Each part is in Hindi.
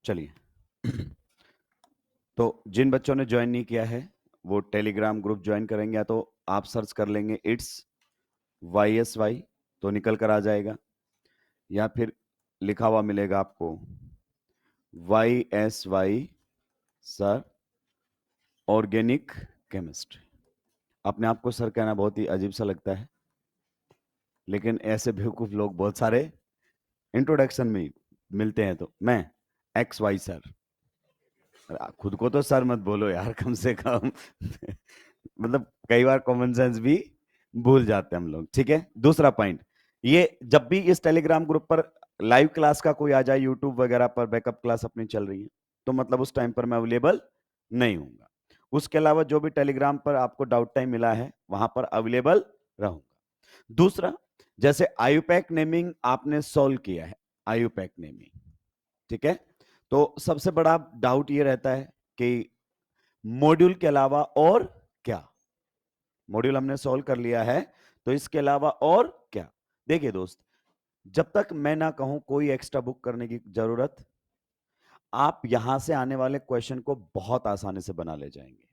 चलिए तो जिन बच्चों ने ज्वाइन नहीं किया है वो टेलीग्राम ग्रुप ज्वाइन करेंगे, या तो आप सर्च कर लेंगे इट्स YSY तो निकल कर आ जाएगा, या फिर लिखा हुआ मिलेगा आपको YSY सर ऑर्गेनिक केमिस्ट्री। अपने आप को सर कहना बहुत ही अजीब सा लगता है, लेकिन ऐसे बेवकूफ लोग बहुत सारे इंट्रोडक्शन में मिलते हैं। तो मैं XY सर, खुद को तो सर मत बोलो यार कम से कम मतलब कई बार कॉमन सेंस भी भूल जाते हैं हम लोग। ठीक है, दूसरा पॉइंट, ये जब भी इस टेलीग्राम ग्रुप पर लाइव क्लास का कोई आ जाए, यूट्यूब वगैरह पर बैकअप क्लास अपनी चल रही है, तो मतलब उस टाइम पर मैं अवेलेबल नहीं हूंगा। उसके अलावा जो भी टेलीग्राम पर आपको डाउट टाइम मिला है वहां पर अवेलेबल रहूंगा। दूसरा, जैसे आयुपैक नेमिंग आपने सॉल्व किया है, आयुपैक नेमिंग, ठीक है, तो सबसे बड़ा डाउट ये रहता है कि मॉड्यूल के अलावा और क्या। मॉड्यूल हमने सॉल्व कर लिया है, तो इसके अलावा और क्या। देखिए दोस्त, जब तक मैं ना कहूं कोई एक्स्ट्रा बुक करने की जरूरत, आप यहां से आने वाले क्वेश्चन को बहुत आसानी से बना ले जाएंगे।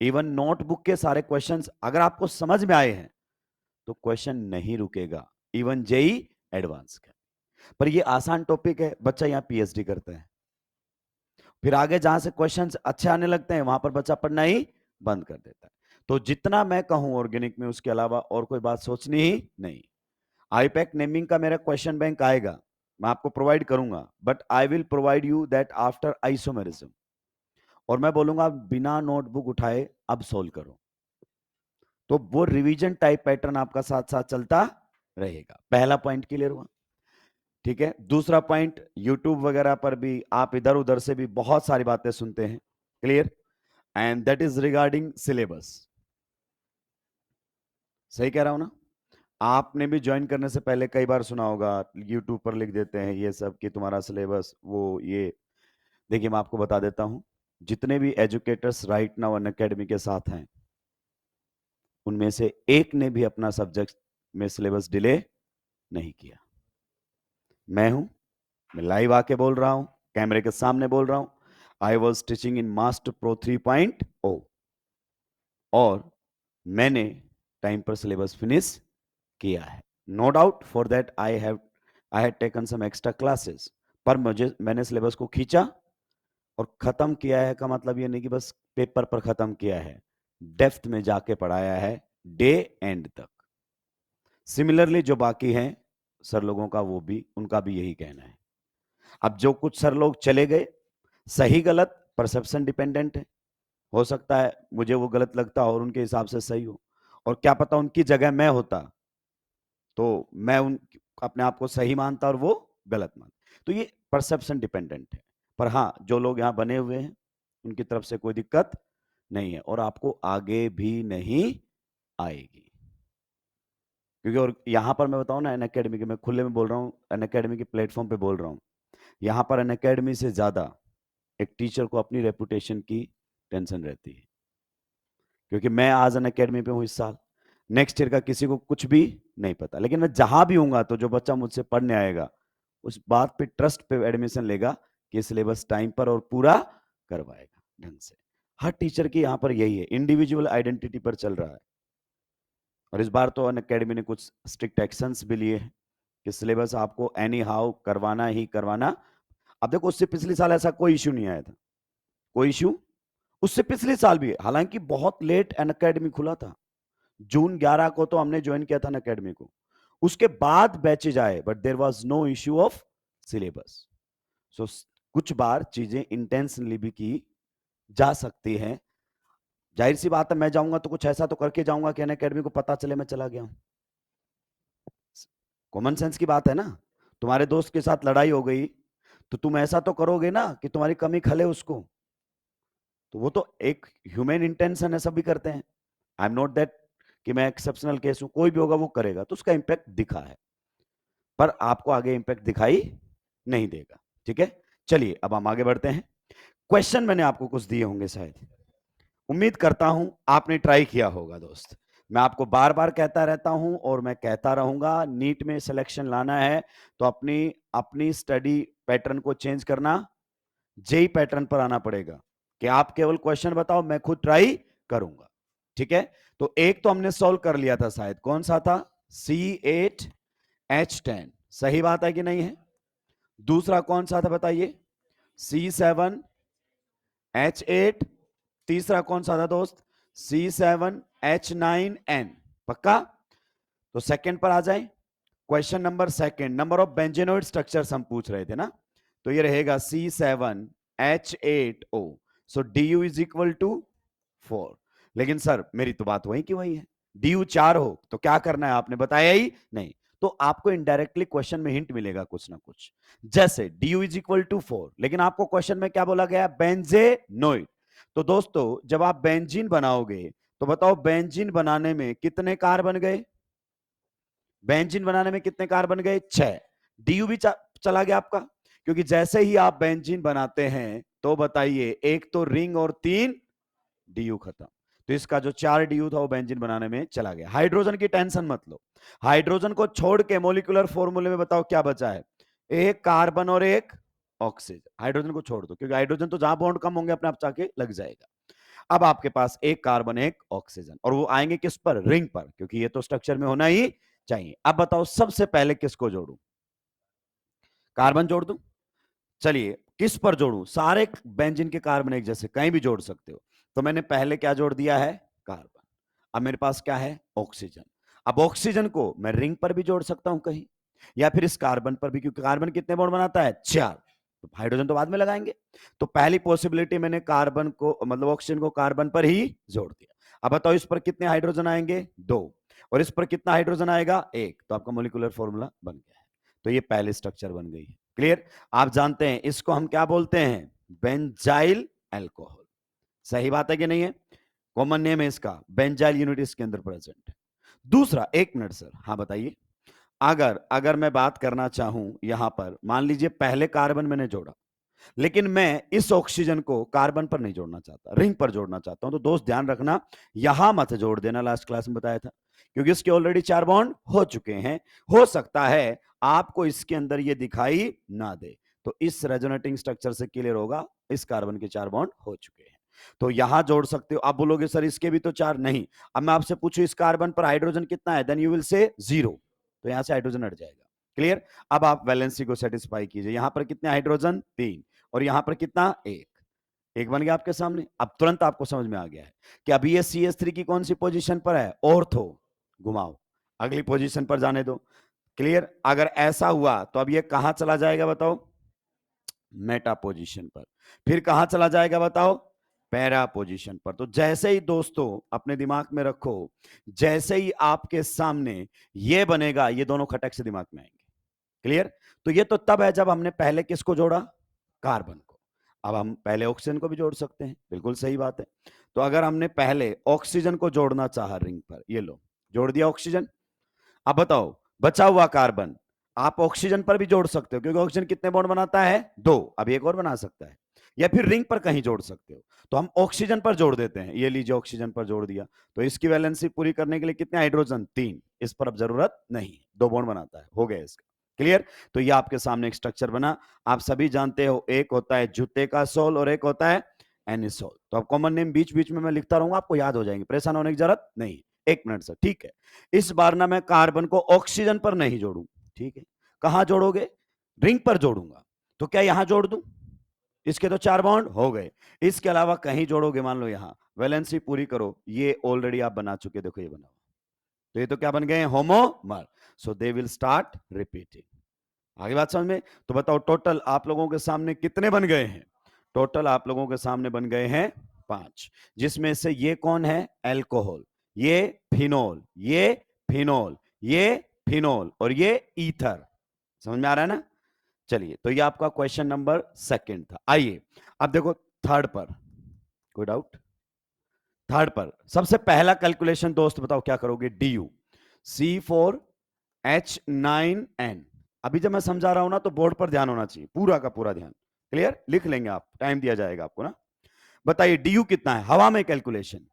इवन नोटबुक के सारे क्वेश्चंस अगर आपको समझ में आए हैं तो क्वेश्चन नहीं रुकेगा, इवन जेई एडवांस का। पर ये आसान टॉपिक है, बच्चा यहां PhD करता है, फिर आगे जहां से क्वेश्चंस अच्छे आने लगते हैं वहां पर बच्चा पढ़ना ही बंद कर देता है। तो जितना मैं कहूं ऑर्गेनिक में, उसके अलावा और कोई बात सोचनी ही नहीं। आईपैक नेमिंग का मेरा क्वेश्चन बैंक आएगा, मैं आपको प्रोवाइड करूंगा, but I will provide you that after isomerism. और मैं बोलूंगा बिना नोटबुक उठाए अब सोल्व करो, तो वो रिवीजन टाइप पैटर्न आपका साथ साथ चलता रहेगा। पहला पॉइंट क्लियर हुआ, ठीक है। दूसरा पॉइंट, यूट्यूब वगैरह पर भी आप इधर उधर से भी बहुत सारी बातें सुनते हैं, clear, and that is regarding syllabus. सही कह रहा हूं ना? आपने भी ज्वाइन करने से पहले कई बार सुना होगा, यूट्यूब पर लिख देते हैं ये सब कि तुम्हारा सिलेबस वो ये। देखिए मैं आपको बता देता हूं, जितने भी एजुकेटर्स राइट नाउ अनअकैडमी के साथ हैं, उनमें से एक ने भी अपना सब्जेक्ट में सिलेबस डिले नहीं किया। मैं हूं, मैं लाइव आके बोल रहा हूं, कैमरे के सामने बोल रहा हूं। I was teaching in Master Pro 3.0 और मैंने टाइम पर सिलेबस फिनिश किया है। No doubt for that I had taken some extra classes, पर मैंने सिलेबस को खींचा और खत्म किया है का मतलब ये नहीं कि बस पेपर पर खत्म किया है, डेप्थ में जाके पढ़ाया है डे एंड तक। सिमिलरली जो बाकी हैं सर लोगों का, वो भी उनका भी यही कहना है। अब जो कुछ सर लोग चले गए, सही गलत परसेप्शन डिपेंडेंट है, हो सकता है मुझे वो गलत लगता और उनके हिसाब से सही हो, और क्या पता उनकी जगह मैं होता तो मैं उन अपने आप को सही मानता और वो गलत मानता। तो ये परसेप्शन डिपेंडेंट है। पर हाँ, जो लोग यहाँ बने हुए हैं उनकी तरफ से कोई दिक्कत नहीं है, और आपको आगे भी नहीं आएगी। क्योंकि और यहाँ पर मैं बताऊँ ना, अनअकैडमी के, मैं खुले में बोल रहा हूँ, अनअकैडमी के प्लेटफॉर्म पे बोल रहा हूँ, यहाँ पर अनअकैडमी से ज्यादा एक टीचर को अपनी रेपुटेशन की टेंशन रहती है। क्योंकि मैं आज अनअकैडमी पे हूँ इस साल, नेक्स्ट ईयर का किसी को कुछ भी नहीं पता, लेकिन मैं जहां भी हूँगा तो जो बच्चा मुझसे पढ़ने आएगा उस बात पे ट्रस्ट पे एडमिशन लेगा कि सिलेबस टाइम पर और पूरा करवाएगा ढंग से। हर टीचर की यहाँ पर यही है, इंडिविजुअल आइडेंटिटी पर चल रहा है। और इस बार तो अनअकैडमी ने कुछ स्ट्रिक्ट एक्शंस भी लिए हैं कि सिलेबस आपको एनी हाउ करवाना ही करवाना। अब देखो, उससे पिछले साल ऐसा कोई इश्यू नहीं आया था, कोई इश्यू उससे पिछले साल भी, हालांकि बहुत लेट अनअकैडमी खुला था, जून 11 को तो हमने ज्वाइन किया था अनअकैडमी को, उसके बाद बैचेज आए, but there was no issue of syllabus. So कुछ बार चीजें इंटेंशनली भी की जा सकती हैं। जाहिर सी बात है, मैं जाऊंगा तो कुछ ऐसा तो करके जाऊंगा कि अनअकैडमी को पता चले मैं चला गया हूं। कॉमन सेंस की बात है ना। तुम्हारे दोस्त के साथ लड़ाई हो गई तो तुम ऐसा तो करोगे ना कि तुम्हारी कमी खले उसको। तो वो तो एक ह्यूमन इंटेंशन है, सभी करते हैं। आई एम नॉट दैट कि मैं एक्सेप्शनल केस हूं, कोई भी होगा वो करेगा, तो उसका इंपैक्ट दिखा है, पर आपको आगे इंपैक्ट दिखाई नहीं देगा। ठीक है, चलिए अब हम आगे बढ़ते हैं। क्वेश्चन मैंने आपको कुछ दिए होंगे शायद, उम्मीद करता हूं आपने ट्राई किया होगा दोस्त। मैं आपको बार बार कहता रहता हूं और मैं कहता रहूंगा, नीट में सिलेक्शन लाना है तो अपनी अपनी स्टडी पैटर्न को चेंज करना जेई पैटर्न पर आना पड़ेगा कि आप केवल क्वेश्चन बताओ, मैं खुद ट्राई करूंगा। ठीक है, तो एक तो हमने सॉल्व कर लिया था शायद, कौन सा था? C8H10, सही बात है कि नहीं है? दूसरा कौन सा था बताइए? C7H8। तीसरा कौन सा था दोस्त? C7H9N। पक्का? तो सेकंड पर आ जाए। Question number second, number of benzenoid structures हम पूछ रहे थे ना, तो ये रहेगा C7H8O। So DU is equal to 4। लेकिन सर मेरी तो बात वही की वही है, DU 4 हो तो क्या करना है आपने बताया ही नहीं। तो आपको इनडायरेक्टली क्वेश्चन में हिंट मिलेगा कुछ ना कुछ, जैसे DU इज इक्वल टू 4, लेकिन आपको क्वेश्चन में क्या बोला गया? बेंजेनोइड। तो दोस्तों जब आप बेंजीन बनाओगे तो बताओ बेंजीन बनाने में कितने कार्बन गए? बेंजीन बनाने में कितने कार्बन गए? 6। DU भी चला गया आपका, क्योंकि जैसे ही आप बेंजीन बनाते हैं तो बताइए, एक तो रिंग और 3 DU खत्म। तो इसका जो 4 DU था वो बेंजीन बनाने में चला गया। हाइड्रोजन की टेंशन मत लो, हाइड्रोजन को छोड़ के मोलिकुलर फॉर्मूले में बताओ क्या बचा है? एक कार्बन और एक ऑक्सीजन। हाइड्रोजन को छोड़ दो, क्योंकि हाइड्रोजन तो जहां बॉन्ड कम होंगे अपने आप जाके लग जाएगा। अब आपके पास एक कार्बन एक ऑक्सीजन, और वो आएंगे किस पर? रिंग पर, क्योंकि ये तो स्ट्रक्चर में होना ही चाहिए। अब बताओ सबसे पहले किसको जोड़ू? कार्बन जोड़ दूं? चलिए किस पर जोड़ू? सारे बेंजीन के कार्बन एक जैसे, कहीं भी जोड़ सकते हो। तो मैंने पहले क्या जोड़ दिया है? कार्बन। अब मेरे पास क्या है? ऑक्सीजन। अब ऑक्सीजन को मैं रिंग पर भी जोड़ सकता हूं कहीं, या फिर इस कार्बन पर भी, क्योंकि कार्बन कितने बॉन्ड बनाता है? 4। तो हाइड्रोजन तो बाद में लगाएंगे। तो पहली पॉसिबिलिटी मैंने कार्बन को, मतलब ऑक्सीजन को कार्बन पर ही जोड़ दिया। अब बताओ इस पर कितने हाइड्रोजन आएंगे? 2। और इस पर कितना हाइड्रोजन आएगा? 1। तो आपका मोलिकुलर फॉर्मूला बन गया है। तो ये पहली स्ट्रक्चर बन गई है। क्लियर? आप जानते हैं इसको हम क्या बोलते हैं? Benzyl alcohol. सही बात है कि नहीं है? कॉमन नेम है इसका, बेंजाइल यूनिट इसके अंदर प्रेजेंट है। दूसरा, 1 मिनट सर, हाँ बताइए। अगर अगर मैं बात करना चाहूं यहां पर, मान लीजिए पहले कार्बन मैंने जोड़ा, लेकिन मैं इस ऑक्सीजन को कार्बन पर नहीं जोड़ना चाहता, रिंग पर जोड़ना चाहता हूं, तो दोस्त ध्यान रखना, यहां मत जोड़ देना, लास्ट क्लास में बताया था, क्योंकि इसके ऑलरेडी 4 बॉन्ड हो चुके हैं। हो सकता है आपको इसके अंदर ये दिखाई ना दे, तो इस रेजोनेटिंग स्ट्रक्चर से क्लियर होगा इस कार्बन के 4 बॉन्ड हो चुके हैं। तो यहां जोड़ सकते हो। आप बोलोगे सर इसके भी तो 4 नहीं। अब मैं आपसे पूछूं इस कार्बन पर हाइड्रोजन कितना है, देन यू विल से 0, तो यहां से हाइड्रोजन हट जाएगा। क्लियर? अब आप वैलेंसी को सेटिस्फाई कीजिए, यहां पर कितने हाइड्रोजन? 3। और यहां पर कितना? 1। एक बन गया आपके सामने। अब तुरंत आपको समझ में आ गया है कि अभी ये CH3 की कौन सी पोजीशन पर है? ऑर्थो। घुमाओ, अगली पोजीशन पर जाने दो। क्लियर? अगर ऐसा हुआ तो अब ये कहां चला जाएगा बताओ? मेटा पोजीशन पर। फिर कहां चला जाएगा बताओ? पैरा पोजीशन पर। तो जैसे ही दोस्तों अपने दिमाग में रखो, जैसे ही आपके सामने ये बनेगा, ये दोनों खटक से दिमाग में आएंगे। क्लियर? तो ये तो तब है जब हमने पहले किसको जोड़ा? कार्बन को। अब हम पहले ऑक्सीजन को भी जोड़ सकते हैं, बिल्कुल सही बात है। तो अगर हमने पहले ऑक्सीजन को जोड़ना चाहा रिंग पर, ये लो जोड़ दिया ऑक्सीजन। अब बताओ बचा हुआ कार्बन आप ऑक्सीजन पर भी जोड़ सकते हो, क्योंकि ऑक्सीजन कितने बॉन्ड बनाता है? 2। अब एक और बना सकता है, या फिर रिंग पर कहीं जोड़ सकते हो। तो हम ऑक्सीजन पर जोड़ देते हैं, ये लीजिए ऑक्सीजन पर जोड़ दिया। तो इसकी वैलेंसी पूरी करने के लिए कितने हाइड्रोजन? 3। इस पर अब जरूरत नहीं, 2 बॉन्ड बनाता है, हो गया इसका। क्लियर? तो ये आपके सामने एक स्ट्रक्चर बना। आप सभी जानते हो एक होता है जूते का सोल और एक होता है एनिसोल। तो अब कॉमन नेम बीच बीच में मैं लिखता रहूंगा, आपको याद हो जाएंगे, परेशान होने की जरूरत नहीं। 1 मिनट सर, ठीक है। इस बार ना मैं कार्बन को ऑक्सीजन पर नहीं जोड़ू, ठीक है? कहां जोड़ोगे? रिंग पर जोड़ूंगा। तो क्या यहां जोड़ दूं? इसके तो 4 बॉन्ड हो गए। इसके अलावा कहीं जोड़ोगे, मान लो यहां, वैलेंसी पूरी करो, ये ऑलरेडी आप बना चुके, देखो ये बना हुआ। तो ये तो क्या बन गए? होमोमर। सो दे विल स्टार्ट रिपीटिंग। आगे बात समझ में? तो बताओ टोटल आप लोगों के सामने कितने बन गए हैं? टोटल आप लोगों के सामने बन गए हैं 5, जिसमें से ये कौन है? एल्कोहल, ये फिनोल, ये फिनोल, ये फिनोल, और ये ईथर। समझ में आ रहा है ना? चलिए, तो ये आपका क्वेश्चन नंबर सेकंड था। आइए अब देखो थर्ड पर, कोई डाउट? थर्ड पर सबसे पहला कैलकुलेशन दोस्त बताओ क्या करोगे? DU C4H9N। अभी जब मैं समझा रहा हूं ना, तो बोर्ड पर ध्यान होना चाहिए, पूरा का पूरा ध्यान। क्लियर? लिख लेंगे आप, टाइम दिया जाएगा आपको ना। बताइए DU कितना है? हवा में कैलकुलेशन।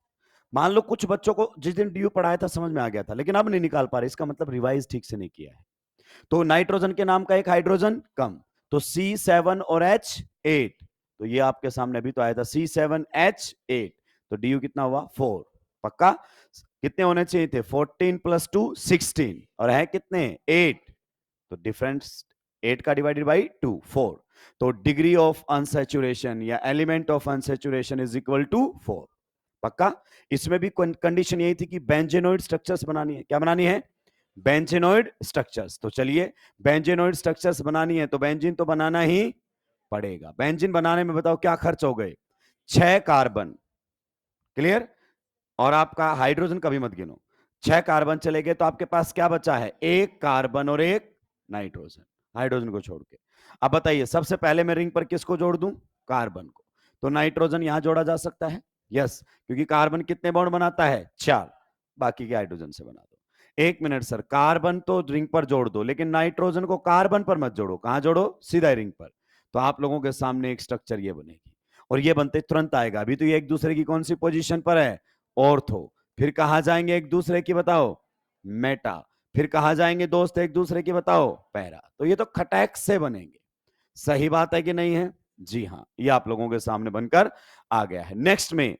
मान लो कुछ बच्चों को जिस दिन DU पढ़ाया था समझ में आ गया था, लेकिन अब नहीं निकाल पा रहे, इसका मतलब रिवाइज ठीक से नहीं किया है। तो नाइट्रोजन के नाम का एक हाइड्रोजन कम, तो C7 और H8, तो ये आपके सामने अभी तो आया था C7H8, तो DU कितना हुआ 4। पक्का? कितने होने चाहिए थे? 14 + 2 16, और है कितने? 8, तो डिफरेंस 8 का डिवाइडेड बाई 2 4, तो डिग्री ऑफ अनसैचुरेशन या element of unsaturation is equal to 4। पक्का? इसमें भी कंडीशन यही थी कि बेंजेनोइड स्ट्रक्चर्स बनानी है। क्या बनानी है? Benzenoid structures. तो चलिए, बेंजेनोइड स्ट्रक्चर्स बनानी है तो बेंजीन तो बनाना ही पड़ेगा। बेंजीन बनाने में बताओ क्या खर्च हो गए? 6 कार्बन। क्लियर? और आपका हाइड्रोजन कभी मत गिनो। 6 कार्बन चले गए तो आपके पास क्या बचा है? 1 कार्बन और 1 नाइट्रोजन, हाइड्रोजन को छोड़ के। अब बताइए, सबसे पहले मैं रिंग पर किसको जोड़ दूं? कार्बन को। तो नाइट्रोजन यहां जोड़ा जा सकता है, यस, क्योंकि कार्बन कितने बॉन्ड बनाता है? 4, बाकी के हाइड्रोजन से बना दो। 1 मिनट सर, कार्बन तो रिंग पर जोड़ दो, लेकिन नाइट्रोजन को कार्बन पर मत जोड़ो। कहां जोड़ो? सीधा रिंग पर। तो आप लोगों के सामने एक स्ट्रक्चर ये बनेगी, और ये बनते तुरंत आएगा। अभी तो ये एक दूसरे की कौन सी पोजीशन पर है? ऑर्थो। फिर कहा जाएंगे एक दूसरे की, बताओ, मेटा। फिर कहा जाएंगे दोस्त एक दूसरे की, बताओ, पैरा। तो ये तो खटैक से बनेंगे। सही बात है कि नहीं है? जी हाँ, ये आप लोगों के सामने बनकर आ गया है। नेक्स्ट में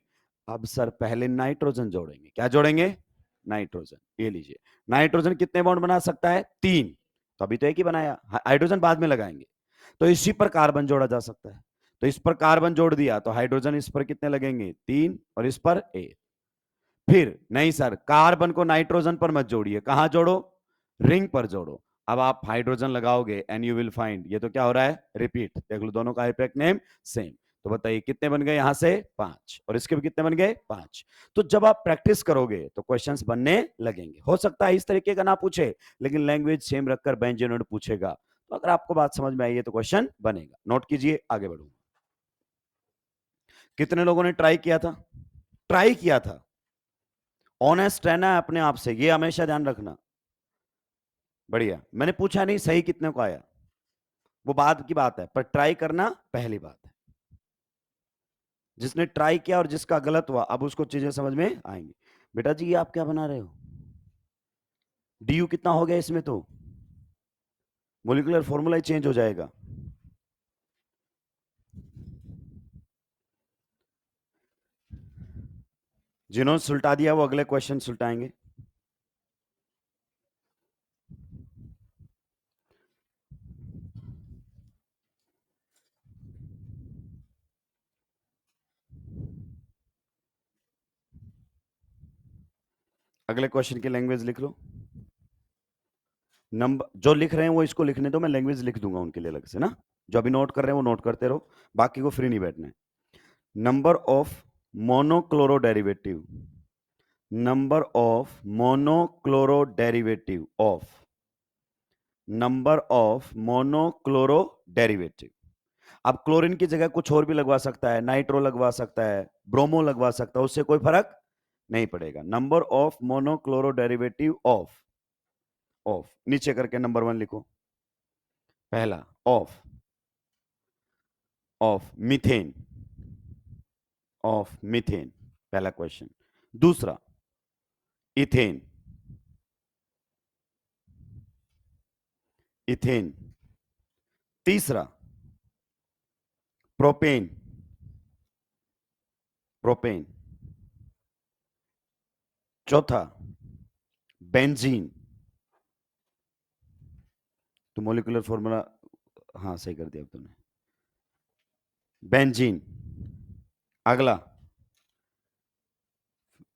अब सर पहले नाइट्रोजन जोड़ेंगे। क्या जोड़ेंगे? नाइट्रोजन। ये लीजिए, नाइट्रोजन कितने बॉन्ड बना सकता है? 3, तो अभी तो एक ही बनाया, हाइड्रोजन बाद में लगाएंगे। तो इसी पर कार्बन जोड़ा जा सकता है, तो इस पर कार्बन जोड़ दिया तो हाइड्रोजन इस पर कितने लगेंगे? 3, और इस पर 1। फिर नहीं सर, कार्बन को नाइट्रोजन पर मत जोड़िए। कहां जोड़ो? रिंग पर जोड़ो। अब आप हाइड्रोजन लगाओगे एंड यू विल फाइंड, ये तो क्या हो रहा है? रिपीट। देख लो, दोनों का इफेक्ट नेम सेम। तो बताइए कितने बन गए? यहां से 5, और इसके भी कितने बन गए? 5। तो जब आप प्रैक्टिस करोगे तो क्वेश्चंस बनने लगेंगे। हो सकता है इस तरीके का ना पूछे, लेकिन लैंग्वेज सेम रखकर बेंजीनोइड पूछेगा। तो अगर आपको बात समझ में आई है तो क्वेश्चन बनेगा। नोट कीजिए, आगे बढ़ूंगा। कितने लोगों ने ट्राई किया था? ट्राई किया था। ऑनेस्ट रहना है अपने आप से, ये हमेशा ध्यान रखना। बढ़िया। मैंने पूछा नहीं सही कितने को आया, वो बाद की बात है, पर ट्राई करना पहली बात है। जिसने ट्राई किया और जिसका गलत हुआ, अब उसको चीजें समझ में आएंगी। बेटा जी, ये आप क्या बना रहे हो? DU कितना हो गया इसमें? तो मोलिकुलर फॉर्मूला ही चेंज हो जाएगा। जिन्होंने सुलटा दिया वो अगले क्वेश्चन सुलटाएंगे। अगले क्वेश्चन की लैंग्वेज लिख लो। नंबर जो लिख रहे हैं वो इसको लिखने दो, मैं लैंग्वेज लिख दूंगा उनके लिए अलग से ना। जो अभी नोट कर रहे हैं वो नोट करते रहो, बाकी को फ्री नहीं बैठना है। Number of monochloro derivative, number of monochloro derivative of, number of monochloro derivative. अब क्लोरीन की जगह कुछ और भी लगवा सकता है, नाइट्रो लगवा सकता है, ब्रोमो लगवा सकता है, उससे कोई फर्क नहीं पड़ेगा। Number of monochloro derivative of नीचे करके नंबर 1 लिखो। पहला ऑफ मीथेन, पहला क्वेश्चन। दूसरा इथेन, तीसरा प्रोपेन, चौथा बेंजीन। तो मोलिकुलर फॉर्मूला, हाँ सही कर दिया तुमने, बेंजीन। अगला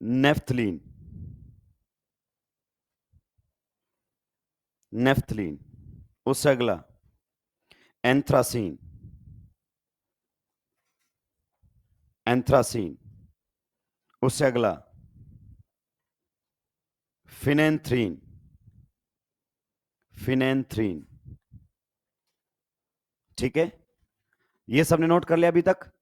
नेफ्थलीन, उससे अगला एंथ्रासीन, उससे अगला फिनेंथ्रीन, ठीक है। ये सबने नोट कर लिया अभी तक?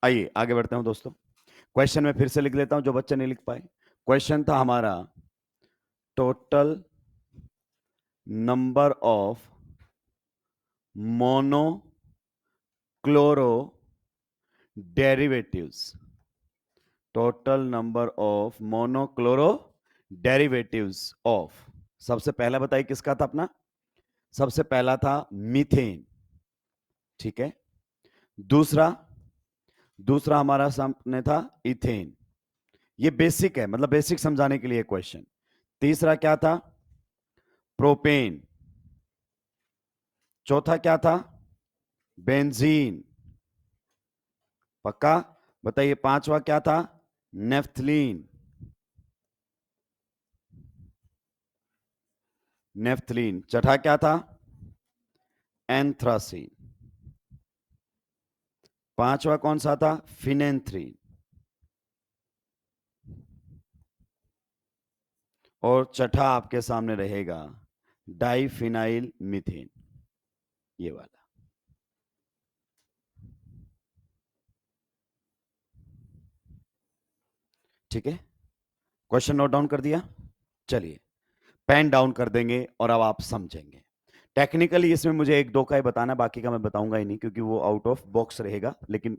आइए आगे बढ़ते हैं दोस्तों। क्वेश्चन में फिर से लिख लेता हूं जो बच्चे नहीं लिख पाए। क्वेश्चन था हमारा, total number of monochloro derivatives, of. सबसे पहला बताइए किसका था अपना? सबसे पहला था मीथेन, ठीक है। दूसरा दूसरा हमारा सामने था इथेन। ये बेसिक है, मतलब बेसिक समझाने के लिए क्वेश्चन। तीसरा क्या था? प्रोपेन। चौथा क्या था? बेंजीन। पक्का? बताइए पांचवा क्या था? नेफ्थलीन। नेफ्थलीन। छठा क्या था? एंथ्रासीन। पांचवा कौन सा था? फिनेंथ्रीन। और छठा आपके सामने रहेगा डाइफिनाइल मीथेन, ये वाला। ठीक है, क्वेश्चन नोट डाउन कर दिया? चलिए पेन डाउन कर देंगे और अब आप समझेंगे। टेक्निकली इसमें मुझे एक दो का ही बताना, बाकी का मैं बताऊंगा ही नहीं क्योंकि वो आउट ऑफ बॉक्स रहेगा, लेकिन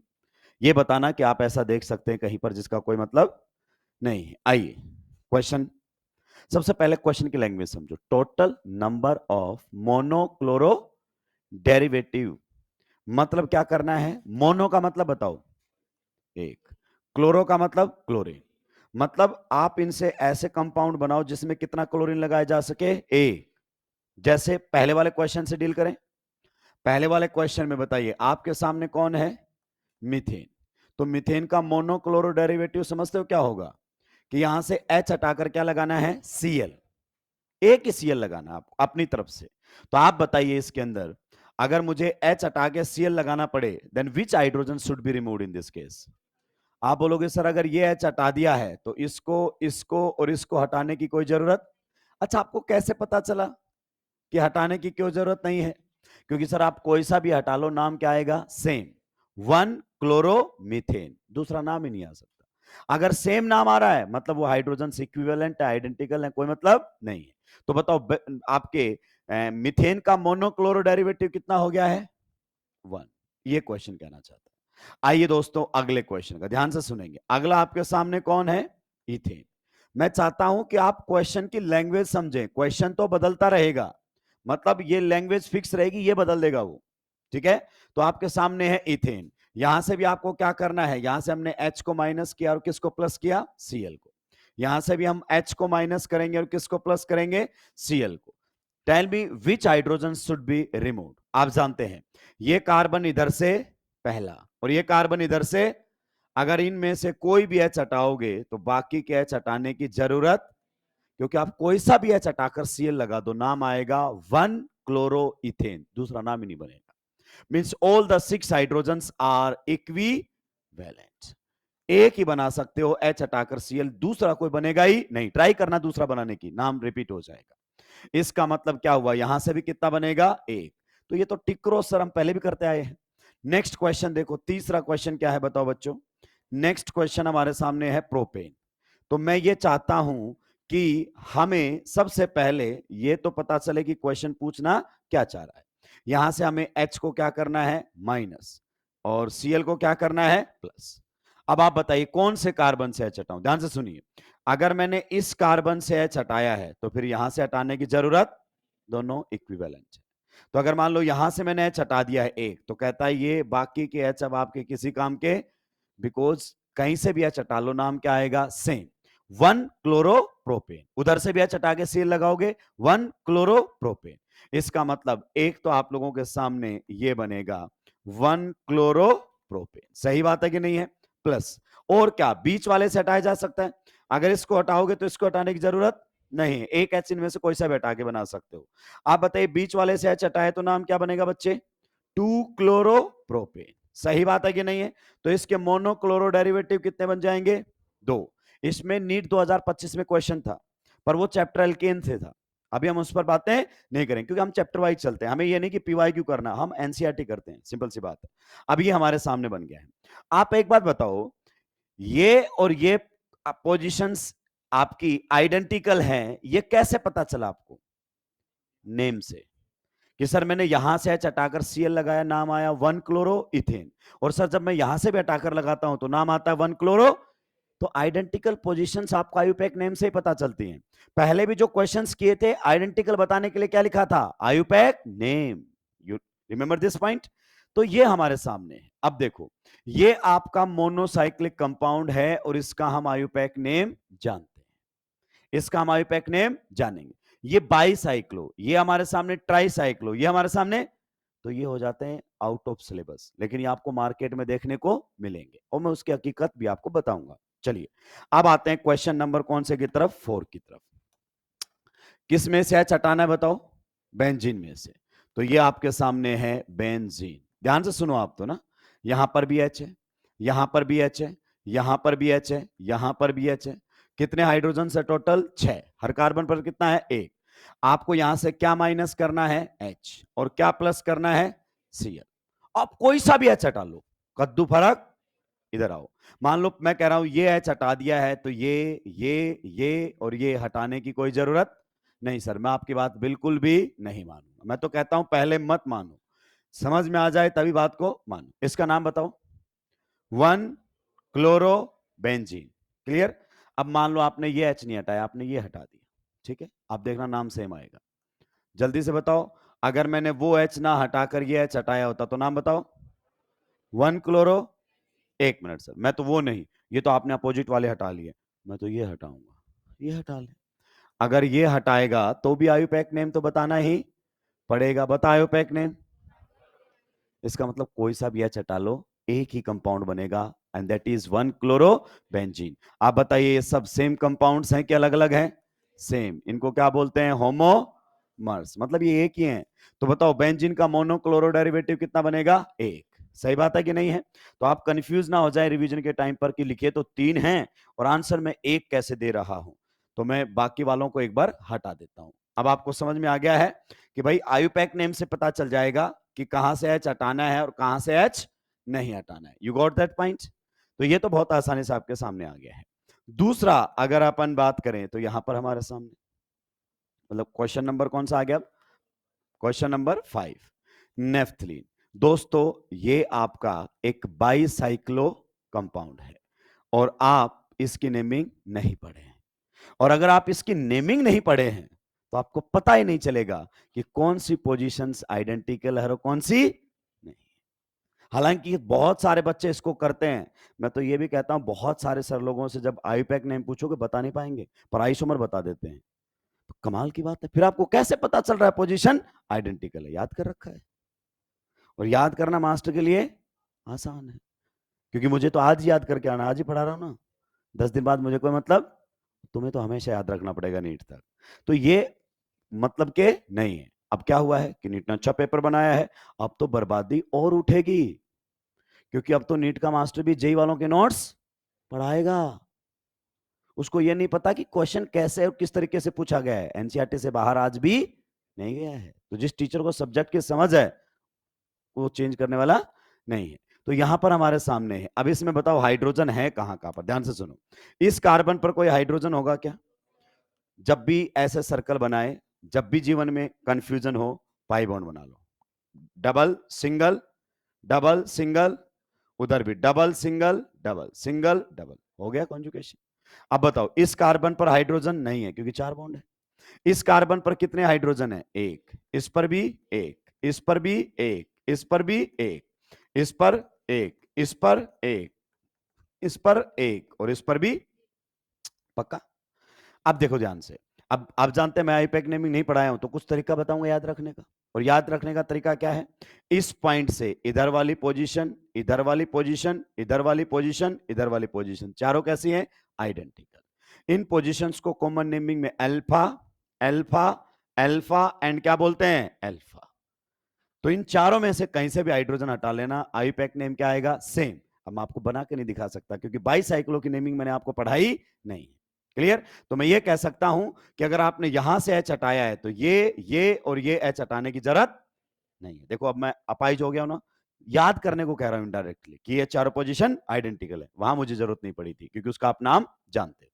ये बताना कि आप ऐसा देख सकते हैं कहीं पर जिसका कोई मतलब नहीं है। आइए क्वेश्चन, सबसे पहले क्वेश्चन की लैंग्वेज समझो। Total number of monochloro derivative, मतलब क्या करना है? मोनो का मतलब बताओ, एक। क्लोरो का मतलब क्लोरीन, मतलब आप इनसे ऐसे कंपाउंड बनाओ जिसमें कितना क्लोरीन लगाया जा सके? एक। जैसे पहले वाले क्वेश्चन से डील करें। पहले वाले क्वेश्चन में बताइए आपके सामने कौन है? मीथेन। तो मीथेन का मोनोक्लोरो डेरिवेटिव समझते हो क्या होगा? कि यहां से H हटाकर क्या लगाना है? Cl। एक ही Cl लगाना आप अपनी तरफ से। तो आप बताइए इसके अंदर अगर मुझे H हटा के Cl लगाना पड़े, then which hydrogen should be removed in this case? आप बोलोगे सर अगर ये H हटा दिया है तो इसको इसको और इसको हटाने की कोई जरूरत। अच्छा, आपको कैसे पता चला कि हटाने की क्यों जरूरत नहीं है? क्योंकि सर आप कोई सा भी हटा लो, नाम क्या आएगा? सेम। वन क्लोरोमीथेन, दूसरा नाम ही नहीं आ सकता। अगर सेम नाम आ रहा है मतलब वो हाइड्रोजन इक्विवेलेंट है, आइडेंटिकल है, कोई मतलब नहीं है। तो बताओ आपके मीथेन का मोनोक्लोरो डेरिवेटिव कितना हो गया है? वन। ये क्वेश्चन कहना चाहता है। आइए दोस्तों अगले क्वेश्चन का ध्यान से सुनेंगे। अगला आपके सामने कौन है? इथेन। मैं चाहता हूं कि आप क्वेश्चन की लैंग्वेज समझें। क्वेश्चन तो बदलता रहेगा, मतलब ये लैंग्वेज फिक्स रहेगी, ये बदल देगा वो। ठीक है, तो आपके सामने है इथेन। यहां से भी आपको क्या करना है? यहां से हमने H को माइनस किया और किसको प्लस किया? Cl को। यहां से भी हम H को माइनस करेंगे और किसको प्लस करेंगे? Cl को। Tell me which hydrogen should be removed. आप जानते हैं ये कार्बन इधर से पहला और ये कार्बन इधर से, अगर इनमें से कोई भी H हटाओगे तो बाकी के H हटाने की जरूरत, क्योंकि आप कोई सा भी H हटाकर Cl लगा दो, नाम आएगा वन क्लोरो इथेन, दूसरा नाम ही नहीं बनेगा। Means all the six hydrogens are equivalent. एक ही बना सकते हो H हटाकर Cl, दूसरा कोई बनेगा ही नहीं। ट्राई करना दूसरा बनाने की, नाम रिपीट हो जाएगा। इसका मतलब क्या हुआ? यहां से भी कितना बनेगा? एक। तो ये तो टिक क्रॉस सर हम पहले भी करते आए हैं। नेक्स्ट क्वेश्चन देखो, तीसरा क्वेश्चन क्या है बताओ बच्चों? नेक्स्ट क्वेश्चन हमारे सामने है प्रोपेन। तो मैं ये चाहता हूं कि हमें सबसे पहले ये तो पता चले कि क्वेश्चन पूछना क्या चाह रहा है। यहां से हमें H को क्या करना है? माइनस, और Cl को क्या करना है? प्लस। अब आप बताइए कौन से कार्बन से H हटाऊं? ध्यान से सुनिए। अगर मैंने इस कार्बन से H हटाया है तो फिर यहां से हटाने की जरूरत, दोनों इक्विवेलेंट है। तो अगर मान लो यहां से मैंने H हटा दिया है एक, तो कहता है ये बाकी के H अब आपके किसी काम के, बिकॉज कहीं से भी H हटा लो नाम क्या आएगा? सेम। One chloropropane. उधर से भी H हटा के Cl लगाओगे, वन क्लोरोप्रोपेन। इसका मतलब एक तो आप लोगों के सामने ये बनेगा वन क्लोरोप्रोपेन। सही बात है कि नहीं है? प्लस और क्या बीच वाले से हटाया जा सकता है? अगर इसको हटाओगे तो इसको हटाने की जरूरत नहीं है, एक H इनमें से कोई सा भी हटा के बना सकते हो। आप बताइए बीच वाले से H हटाए तो नाम क्या बनेगा बच्चे? Two chloropropane. सही बात है कि नहीं है? तो इसके मोनोक्लोरो डेरिवेटिव कितने बन जाएंगे? दो। इसमें नीट 2025 में क्वेश्चन था, पर वो चैप्टर एल्केन से था। अभी हम उस पर बातें नहीं करेंगे क्योंकि हम चैप्टर वाइज चलते हैं। हमें ये नहीं कि पीवाईक्यू करना, हम एनसीईआरटी करते हैं, सिंपल सी बात है। अब ये हमारे सामने बन गया है। आप एक बात बताओ, ये और ये पोजीशंस आपकी आइडेंटिकल हैं, ये कैसे पता चला आपको? नेम से, कि सर मैंने यहां से H हटाकर Cl लगाया, नाम आया वन क्लोरो इथेन, और सर जब मैं यहां से भी हटाकर लगाता हूं तो नाम आता है वन क्लोरो। तो आइडेंटिकल पोजीशंस आपको आयुपैक नेम से ही पता चलती हैं। पहले भी जो क्वेश्चंस किए थे आइडेंटिकल बताने के लिए क्या लिखा था? IUPAC name. You remember this point? तो ये हमारे सामने है। अब देखो, ये आपका मोनोसाइक्लिक कंपाउंड है और इसका हम आयुपैक नेम जानते हैं, इसका हम आयुपैक नेम जानेंगे। ये बाईसाइक्लो, ये हमारे सामने ट्राईसाइक्लो, ये हमारे सामने, तो ये हो जाते हैं आउट ऑफ सिलेबस, लेकिन ये आपको मार्केट में देखने को मिलेंगे और मैं उसकी हकीकत भी आपको बताऊंगा। चलिए अब आते हैं क्वेश्चन नंबर कौन से की तरफ, 4 की तरफ। किस में से एच हटाना है बताओ, बेंजीन में से। तो ये आपके सामने है बेंजीन, ध्यान से सुनो आप तो ना, यहां पर भी एच है, यहां पर भी एच है, यहां पर भी एच है, यहां पर भी एच है। कितने हाइड्रोजन है टोटल, 6। हर कार्बन पर कितना है, 1। आपको यहां से क्या माइनस करना है, एच, और क्या प्लस करना है, सीएल। अब कोई सा भी एच हटा लो, कद्दू फर्क, इधर आओ। मान लो मैं कह रहा हूं ये एच हटा दिया है, तो ये और ये हटाने की कोई जरूरत नहीं। सर मैं आपकी बात बिल्कुल भी नहीं मानूंगा, मैं तो कहता हूं पहले मत मानो, समझ में आ जाए तभी बात को मानो। इसका नाम बताओ, 1 क्लोरो बेंजीन, क्लियर। अब मान लो आपने ये एच नहीं हटाया, आपने ये हटा दिया, ठीक है, आप देखना नाम सेम आएगा। जल्दी से बताओ, अगर मैंने वो एच ना हटाकर ये एच हटाया होता तो नाम बताओ, 1 क्लोरो। एक मिनट सर, मैं तो वो नहीं, ये तो आपने अपोजिट वाले हटा लिए, मैं तो ये हटाऊंगा, ये हटा ले। अगर ये हटाएगा तो भी आयुपैक नेम तो बताना ही पड़ेगा, बता आयुपैक नेम। इसका मतलब कोई सा भी एच हटा लो, एक ही कंपाउंड बनेगा, and that is 1 chloro benzene. आप बताइए ये सब सेम कंपाउंड्स हैं कि अलग अलग हैं, सेम। इनको क्या बोलते हैं, होमोमर्स, मतलब ये एक ही हैं। तो बताओ बेंजीन का मोनोक्लोरो डेरिवेटिव कितना बनेगा, 1। सही बात है कि नहीं है। तो आप कंफ्यूज ना हो जाए रिवीजन के टाइम पर कि लिखे तो 3 हैं और आंसर में 1 कैसे दे रहा हूं। तो मैं बाकी वालों को एक बार हटा देता हूं। अब आपको समझ में आ गया है कि भाई आयुपैक नेम से पता चल जाएगा कि कहां से एच हटाना है और कहां से एच नहीं हटाना है। You got that point. तो ये तो बहुत आसानी से आपके सामने आ गया है। दूसरा अगर अपन बात करें तो यहां पर हमारे सामने, मतलब क्वेश्चन नंबर कौन सा आ गया, क्वेश्चन नंबर 5, नेफ्थलीन। दोस्तों ये आपका एक बाईसाइक्लो कंपाउंड है और आप इसकी नेमिंग नहीं पढ़े हैं, और अगर आप इसकी नेमिंग नहीं पढ़े हैं तो आपको पता ही नहीं चलेगा कि कौन सी पोजीशंस आइडेंटिकल है और कौन सी नहीं। हालांकि बहुत सारे बच्चे इसको करते हैं, मैं तो ये भी कहता हूं बहुत सारे सर लोगों से जब आईपैक नेम पूछोगे बता नहीं पाएंगे, पर आइसोमर बता देते हैं। तो कमाल की बात है, फिर आपको कैसे पता चल रहा है पोजीशन आइडेंटिकल है, याद कर रखा है। और याद करना मास्टर के लिए आसान है, क्योंकि मुझे तो आज याद करके आना, आज ही पढ़ा रहा हूं ना, 10 दिन बाद मुझे कोई मतलब, तुम्हें तो हमेशा याद रखना पड़ेगा नीट तक। तो ये मतलब के नहीं है। अब क्या हुआ है कि नीट ने अच्छा पेपर बनाया है, अब तो बर्बादी और उठेगी, क्योंकि अब तो नीट का मास्टर भी जेई वालों के नोट्स पढ़ाएगा। उसको ये नहीं पता कि क्वेश्चन कैसे और किस तरीके से पूछा गया है, एनसीईआरटी से बाहर आज भी नहीं गया है। तो जिस टीचर को सब्जेक्ट की समझ है वो चेंज करने वाला नहीं है। तो यहां पर हमारे सामने है। अब इसमें बताओ हाइड्रोजन है कहां कहां पर, ध्यान से सुनो। इस कार्बन पर कोई हाइड्रोजन होगा क्या? जब भी ऐसे सर्कल बनाए, जब भी जीवन में कंफ्यूजन हो, पाई बॉन्ड बना लो, डबल सिंगल डबल सिंगल, उधर भी double single double single double, हो गया कॉन्जुगेशन। अब बताओ इस कार्बन पर हाइड्रोजन नहीं है क्योंकि 4 बॉन्ड है। इस कार्बन पर कितने हाइड्रोजन है? 1। इस पर भी 1, इस पर भी 1, इस पर भी 1, इस पर 1, इस पर 1, इस पर 1 और इस पर भी। पक्का? अब देखो ध्यान से, अब आप जानते हैं मैं आईपैक नेमिंग नहीं पढ़ाया हूं, तो कुछ तरीका बताऊंगा याद रखने का। और याद रखने का तरीका क्या है, इस पॉइंट से इधर वाली पोजीशन, इधर वाली पोजीशन, इधर वाली पोजीशन, इधर वाली पोजीशन, चारों कैसी हैं? आइडेंटिकल। इन पोजीशंस को कॉमन नेमिंग में अल्फा अल्फा अल्फा एंड क्या बोलते हैं? अल्फा। तो इन चारों में से कहीं से भी हाइड्रोजन हटा लेना, आईपैक नेम क्या आएगा? सेम। अब मैं आपको बना के नहीं दिखा सकता क्योंकि बाईसाइक्लो की नेमिंग मैंने आपको पढ़ाई नहीं। क्लियर? तो मैं ये कह सकता हूं कि अगर आपने यहां से एच हटाया है तो ये और ये एच हटाने की जरूरत नहीं है। देखो अब मैं अपाइज हो गया हूं ना, याद करने को कह रहा हूं इनडायरेक्टली कि ये चारों पोजीशन आइडेंटिकल है, वहां मुझे जरूरत नहीं पड़ी थी क्योंकि उसका आप नाम जानते थे।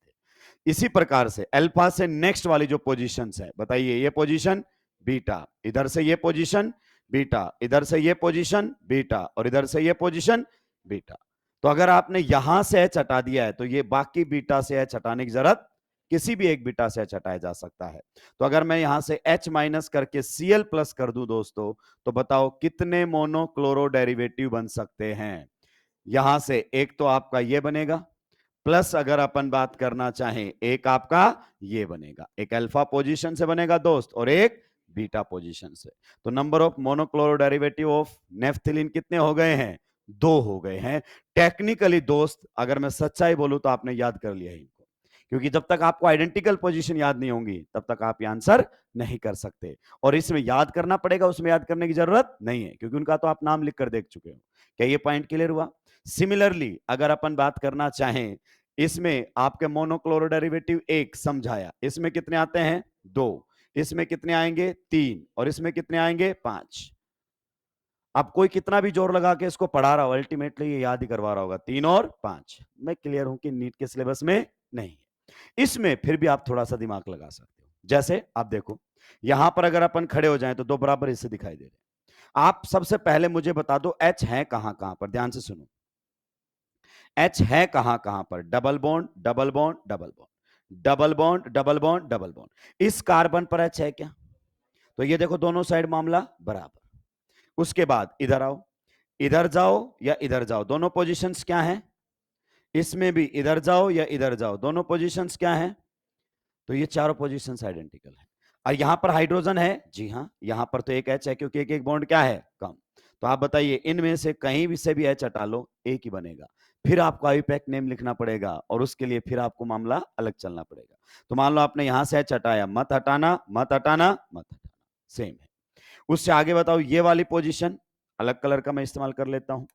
इसी प्रकार से अल्फा से नेक्स्ट वाली जो पोजीशंस है, बताइए ये पोजीशन बीटा, इधर से ये पोजीशन बीटा, इधर से ये पोजीशन बीटा और इधर से ये पोजीशन बीटा। तो अगर आपने यहां से एच हटा दिया है तो ये बाकी बीटा से एच हटाने की जरूरत किसी भी एक बीटा से H हटाया जा सकता है। तो अगर मैं यहां से H माइनस करके Cl प्लस कर दूं दोस्तों, तो बताओ कितने मोनोक्लोरो डेरिवेटिव बन सकते हैं? यहां से एक तो आपका ये बनेगा, प्लस अगर अपन बात करना चाहें एक आपका ये बनेगा, एक अल्फा पोजीशन से बनेगा दोस्त और एक बीटा पोजीशन से। तो number of monochloro derivative of naphthalene कितने हो गए हैं? 2 हो गए हैं। टेक्निकली दोस्त अगर मैं सच्चाई बोलूं तो आपने याद कर लिया इनको, क्योंकि जब तक आपको आइडेंटिकल पोजीशन याद नहीं होंगी तब तक आप ये आंसर नहीं कर सकते। और इसमें याद करना पड़ेगा, उसमें याद करने की जरूरत नहीं है, क्योंकि उनका तो आप नाम लिख कर देख चुके हो। क्या ये पॉइंट क्लियर हुआ? सिमिलरली अगर अपन बात करना चाहें, इसमें आपके मोनोक्लोरो डेरिवेटिव एक समझाया, इसमें कितने आते हैं? 2, इसमें कितने आएंगे? 3, और इसमें कितने आएंगे? 5। अब कोई कितना भी जोर लगा के इसको पढ़ा रहा हो, अल्टीमेटली ये याद ही करवा रहा होगा 3 और 5। मैं क्लियर हूं कि नीट के सिलेबस में नहीं है। इसमें फिर भी आप थोड़ा सा दिमाग लगा सकते हो। जैसे आप देखो, यहां पर अगर अपन खड़े हो जाएं तो 2 बराबर हिस्से दिखाई दे रहे हैं। आप सबसे पहले मुझे बता दो एच है कहां कहां पर, ध्यान से सुनो। एच है कहां कहां पर? Double bond, double bond, double bond, double bond, double bond, double bond. इस कार्बन पर एच है क्या? तो ये देखो दोनों साइड मामला बराबर। उसके बाद इधर आओ, इधर जाओ या इधर जाओ, दोनों पोजीशंस क्या हैं? इसमें भी इधर जाओ या इधर जाओ, दोनों पोजीशंस क्या हैं? तो ये चारों पोजीशंस आइडेंटिकल है। और यहां पर हाइड्रोजन है, जी हां, यहां पर तो एक एच है क्योंकि एक एक बॉन्ड क्या है? कम। तो आप बताइए इनमें से कहीं भी से भी एच हटा लो, एक ही बनेगा। फिर आपको आईयूपैक नेम लिखना पड़ेगा और उसके लिए फिर आपको मामला अलग चलना पड़ेगा। तो मान लो आपने यहां से एच हटाया, मत हटाना, मत हटाना, मत हटाना, सेम है। उससे आगे बताओ, ये वाली पोजीशन अलग कलर का मैं इस्तेमाल कर लेता हूं।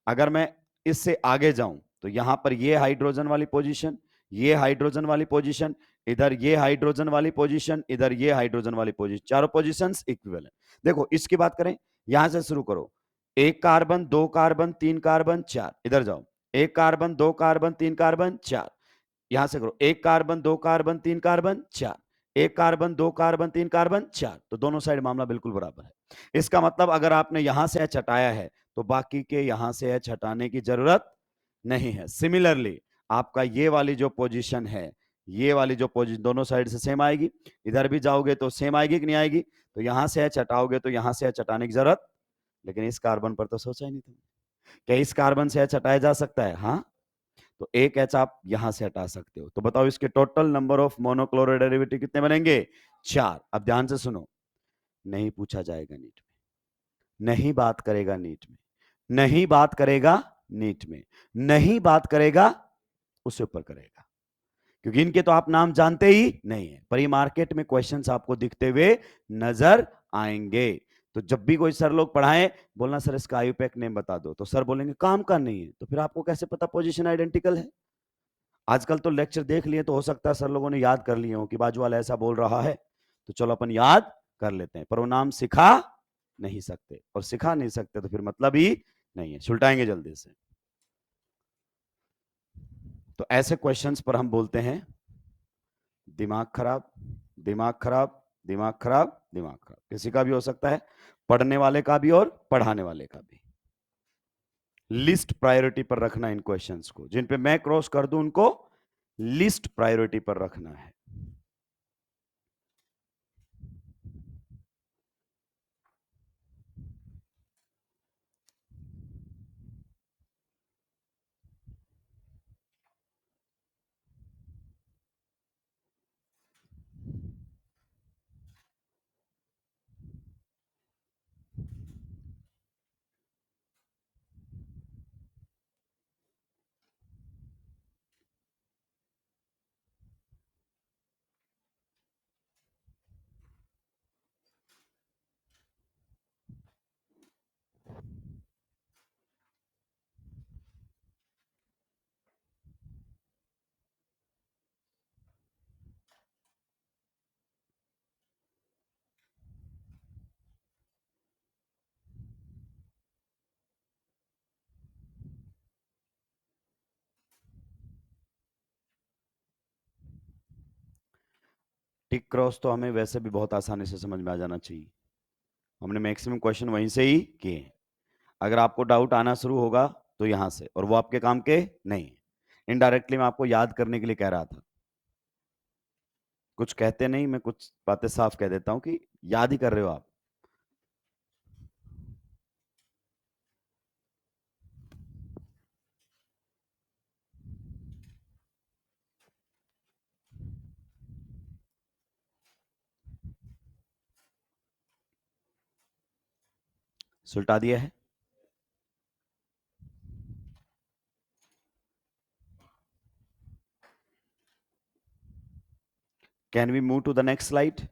अगर मैं इससे आगे जाऊं तो यहां पर ये हाइड्रोजन वाली पोजीशन, ये हाइड्रोजन वाली पोजीशन, इधर ये हाइड्रोजन वाली पोजीशन, इधर ये हाइड्रोजन वाली पोजीशन, चारों पोजीशंस इक्विवेलेंट। देखो इसकी बात करें, यहां से शुरू करो, एक कार्बन, दो कार्बन, तीन कार्बन, चार, इधर जाओ, एक कार्बन, दो कार्बन, तीन कार्बन, चार, यहां से करो, एक कार्बन, दो कार्बन, तीन कार्बन, चार, एक कार्बन, दो कार्बन, तीन कार्बन, चार। तो दोनों साइड मामला बिल्कुल बराबर है। इसका मतलब अगर आपने यहां से एच हटाया है तो बाकी के यहां से एच हटाने की जरूरत नहीं है। सिमिलरली आपका ये वाली जो पोजीशन है, ये वाली जो पोजीशन दोनों साइड से सेम आएगी, इधर भी जाओगे तो सेम आएगी कि नहीं आएगी? तो यहां से एच हटाओगे तो यहां से एच हटाने की जरूरत, लेकिन इस कार्बन पर तो सोचा ही नहीं तुमने। क्या इस कार्बन से एच हटाया जा सकता है? हाँ, तो एक एच आप यहां से हटा सकते हो। तो बताओ इसके total number of monochloro derivative कितने बनेंगे? 4। अब ध्यान से सुनो, नहीं पूछा जाएगा नीट में, नहीं बात करेगा नीट में, नहीं बात करेगा नीट में, नहीं बात करेगा उससे ऊपर करेगा, क्योंकि इनके तो आप नाम जानते ही नहीं है, पर ये मार्केट में क्वेश्चंस आपको दिखते हुए नजर आएंगे। तो जब भी कोई सर लोग पढ़ाएं, बोलना सर इसका आईयूपैक नेम बता दो, तो सर बोलेंगे काम का नहीं है, तो फिर आपको कैसे पता पोजीशन आइडेंटिकल है? आजकल तो लेक्चर देख लिए तो हो सकता है सर लोगों ने याद कर लिए हो कि बाजू वाला ऐसा बोल रहा है, तो चलो अपन याद कर लेते हैं, पर वो नाम सिखा नहीं सकते, और सिखा नहीं सकते तो फिर मतलब ही नहीं है, सुलटाएंगे जल्दी से। तो ऐसे क्वेश्चंस पर हम बोलते हैं दिमाग खराब, दिमाग खराब, दिमाग खराब, दिमाग खराब। किसी का भी हो सकता है, पढ़ने वाले का भी और पढ़ाने वाले का भी। लिस्ट प्रायोरिटी पर रखना इन क्वेश्चंस को, जिन पे मैं क्रॉस कर दूं उनको लिस्ट प्रायोरिटी पर रखना है। टिक क्रॉस तो हमें वैसे भी बहुत आसानी से समझ में आ जाना चाहिए, हमने मैक्सिमम क्वेश्चन वहीं से ही किए हैं। अगर आपको डाउट आना शुरू होगा तो यहां से, और वो आपके काम के नहीं, इनडायरेक्टली मैं आपको याद करने के लिए कह रहा था। कुछ कहते नहीं, मैं कुछ बातें साफ कह देता हूं कि याद ही कर रहे हो आप। सुलटा दिया है। Can we move to the next slide?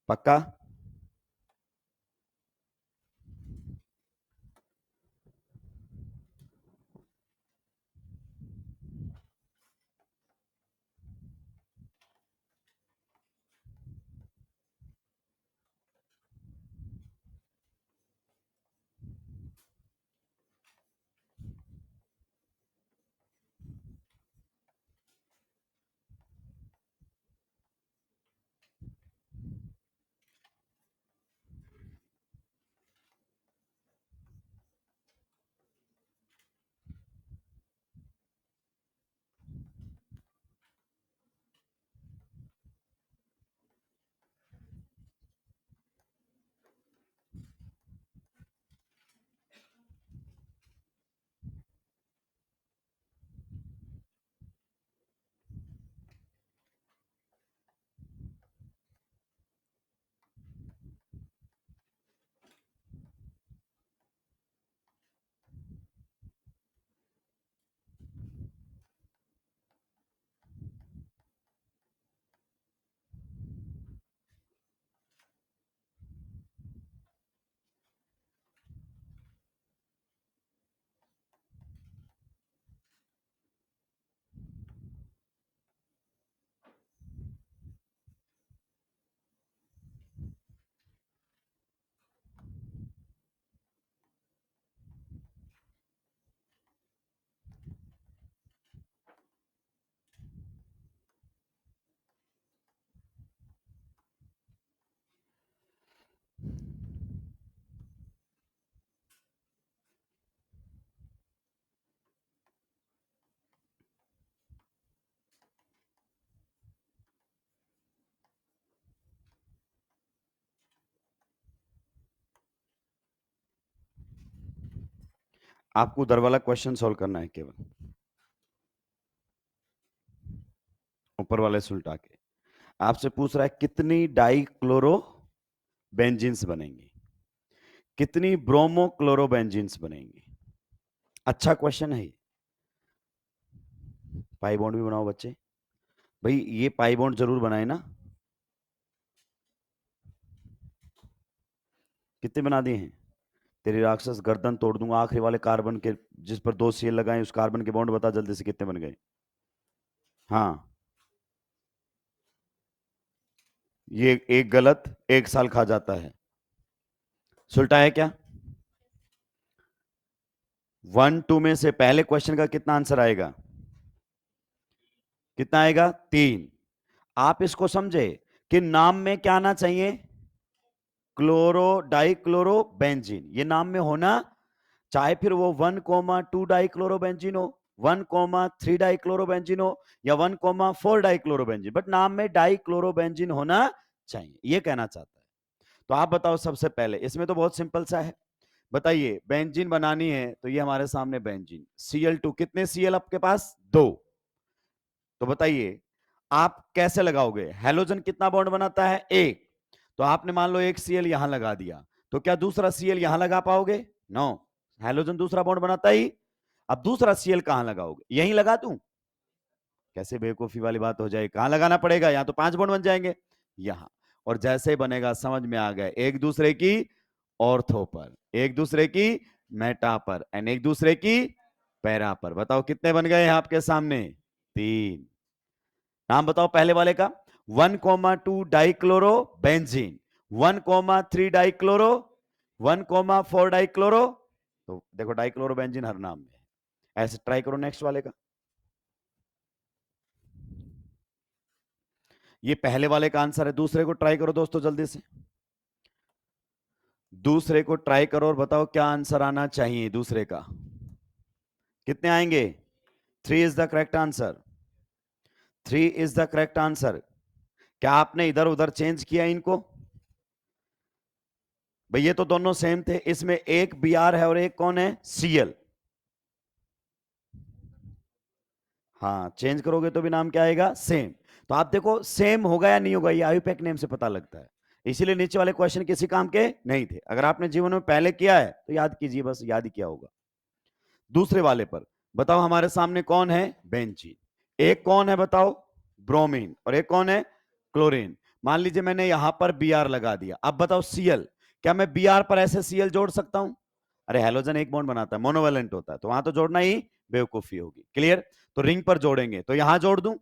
पक्का? आपको उधर वाला क्वेश्चन सॉल्व करना है केवल, ऊपर वाले सुलटा के। आपसे पूछ रहा है कितनी डाई क्लोरो बेंजीन्स बनेंगी, कितनी ब्रोमो क्लोरो बेंजीन्स बनेंगी। अच्छा क्वेश्चन है ये। पाई बॉन्ड भी बनाओ बच्चे, भाई ये पाई बॉन्ड जरूर बनाए ना। कितने बना दिए हैं? तेरी राक्षस गर्दन तोड़ दूंगा। आखिरी वाले कार्बन के जिस पर 2 सीएल लगाए उस कार्बन के बॉन्ड बता जल्दी से कितने बन गए। हाँ, ये एक गलत 1 साल खा जाता है। सुलटा है क्या? 1 2 में से पहले क्वेश्चन का कितना आंसर आएगा? कितना आएगा? 3। आप इसको समझे कि नाम में क्या आना चाहिए? क्लोरो डाई क्लोरो बेंजीन, ये नाम में होना, चाहे फिर वो 1,2 डाई क्लोरो बेंजीन हो, 1,3 डाई क्लोरो बेंजीन हो, या 1,4 डाई क्लोरो बेंजीन, बट नाम में डाई क्लोरो बेंजीन होना चाहिए, ये कहना चाहता है। तो आप बताओ सबसे पहले, इसमें तो बहुत सिंपल सा है। बताइए, बेंजीन बनानी है तो ये हमारे सामने बेंजीन Cl2, कितने Cl आपके पास? 2। तो बताइए आप कैसे लगाओगे? हेलोजन कितना बॉन्ड बनाता है? 1। तो आपने मान लो एक Cl यहां लगा दिया, तो क्या दूसरा Cl यहां लगा पाओगे? नो। हेलोजन दूसरा बॉन्ड बनाता ही। अब दूसरा Cl कहां लगाओगे? यहीं लगा दूं? कैसे बेवकूफी वाली बात हो जाए, कहां लगाना पड़ेगा? यहां तो 5 बॉन्ड बन जाएंगे, यहां। और जैसे ही बनेगा समझ में आ गया, एक दूसरे की ऑर्थो पर, एक दूसरे की मेटा पर, एंड एक दूसरे की पैरा पर। बताओ कितने बन गए आपके सामने? 3। नाम बताओ पहले वाले का। 1,2 डाइक्लोरो बेंजीन, 1,3 डाइक्लोरो, 1,4 डाइक्लोरो। तो देखो डाइक्लोरो बेंजीन हर नाम में है। ऐसे ट्राई करो नेक्स्ट वाले का। ये पहले वाले का आंसर है, दूसरे को ट्राई करो दोस्तों जल्दी से। दूसरे को ट्राई करो और बताओ क्या आंसर आना चाहिए दूसरे का। कितने आएंगे? 3 is the correct answer. 3 is the correct answer. क्या आपने इधर उधर चेंज किया इनको? भाई ये तो दोनों सेम थे, इसमें एक Br है और एक कौन है? Cl। हाँ, चेंज करोगे तो भी नाम क्या आएगा? सेम। तो आप देखो सेम होगा या नहीं होगा, ये आयुपैक नेम से पता लगता है। इसीलिए नीचे वाले क्वेश्चन किसी काम के नहीं थे। अगर आपने जीवन में पहले किया है तो याद कीजिए, बस याद ही किया होगा। दूसरे वाले पर बताओ, हमारे सामने कौन है? बेंजीन। एक कौन है बताओ? ब्रोमीन। और एक कौन है? क्लोरीन। मान लीजिए मैंने यहां पर Br लगा दिया, अब बताओ Cl। क्या मैं Br पर ऐसे Cl जोड़ सकता हूं? अरे हेलोजन एक बॉन्ड बनाता है, मोनोवेलेंट होता है, तो वहां तो जोड़ना ही बेवकूफी होगी। क्लियर? तो रिंग पर जोड़ेंगे तो यहां जोड़ दूं,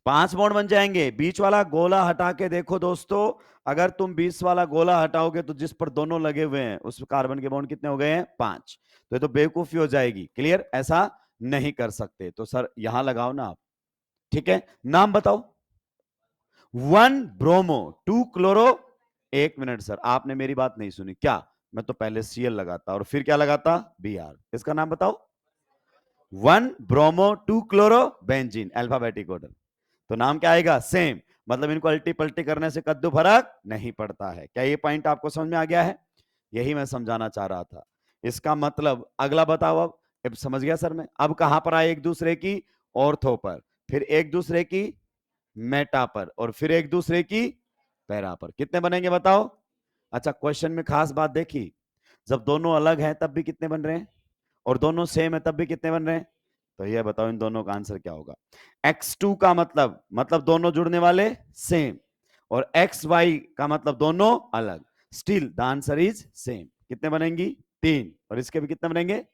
5 बॉन्ड बन जाएंगे। बीच वाला गोला हटा के देखो दोस्तों, अगर तुम बीच वाला गोला हटाओगे तो जिस पर दोनों लगे हुए हैं उस कार्बन के बॉन्ड कितने हो गए हैं? 5। तो ये तो बेवकूफी हो जाएगी। क्लियर? ऐसा नहीं कर सकते। तो सर यहां लगाओ ना आप। ठीक है, नाम बताओ। 1 ब्रोमो 2 क्लोरो। एक मिनट सर, आपने मेरी बात नहीं सुनी क्या? मैं तो पहले Cl लगाता और फिर क्या लगाता? Br। इसका नाम बताओ। 1 bromo 2 chloro benzene, alphabetic order. तो नाम क्या आएगा? सेम। मतलब इनको अल्टी पल्टी करने से कद्दू फर्क नहीं पड़ता है। क्या ये पॉइंट आपको समझ में आ गया है? यही मैं समझाना चाह रहा था। इसका मतलब अगला बताओ। अब समझ गया सर मैं। अब कहां पर आए? एक दूसरे की ऑर्थो पर, फिर एक दूसरे की मेटा पर, और फिर एक दूसरे की पैरा पर। कितने बनेंगे बताओ? अच्छा, क्वेश्चन में खास बात देखी, जब दोनों अलग हैं तब भी कितने बन रहे हैं, और दोनों सेम है तब भी कितने बन रहे हैं? तो ये बताओ इन दोनों का आंसर क्या होगा? x2 का मतलब दोनों जुड़ने वाले सेम, और xy का मतलब दोनों अलग। Still the answer is same. कितने बनेंगी? 3। और इसके भी कितने बनेंगे?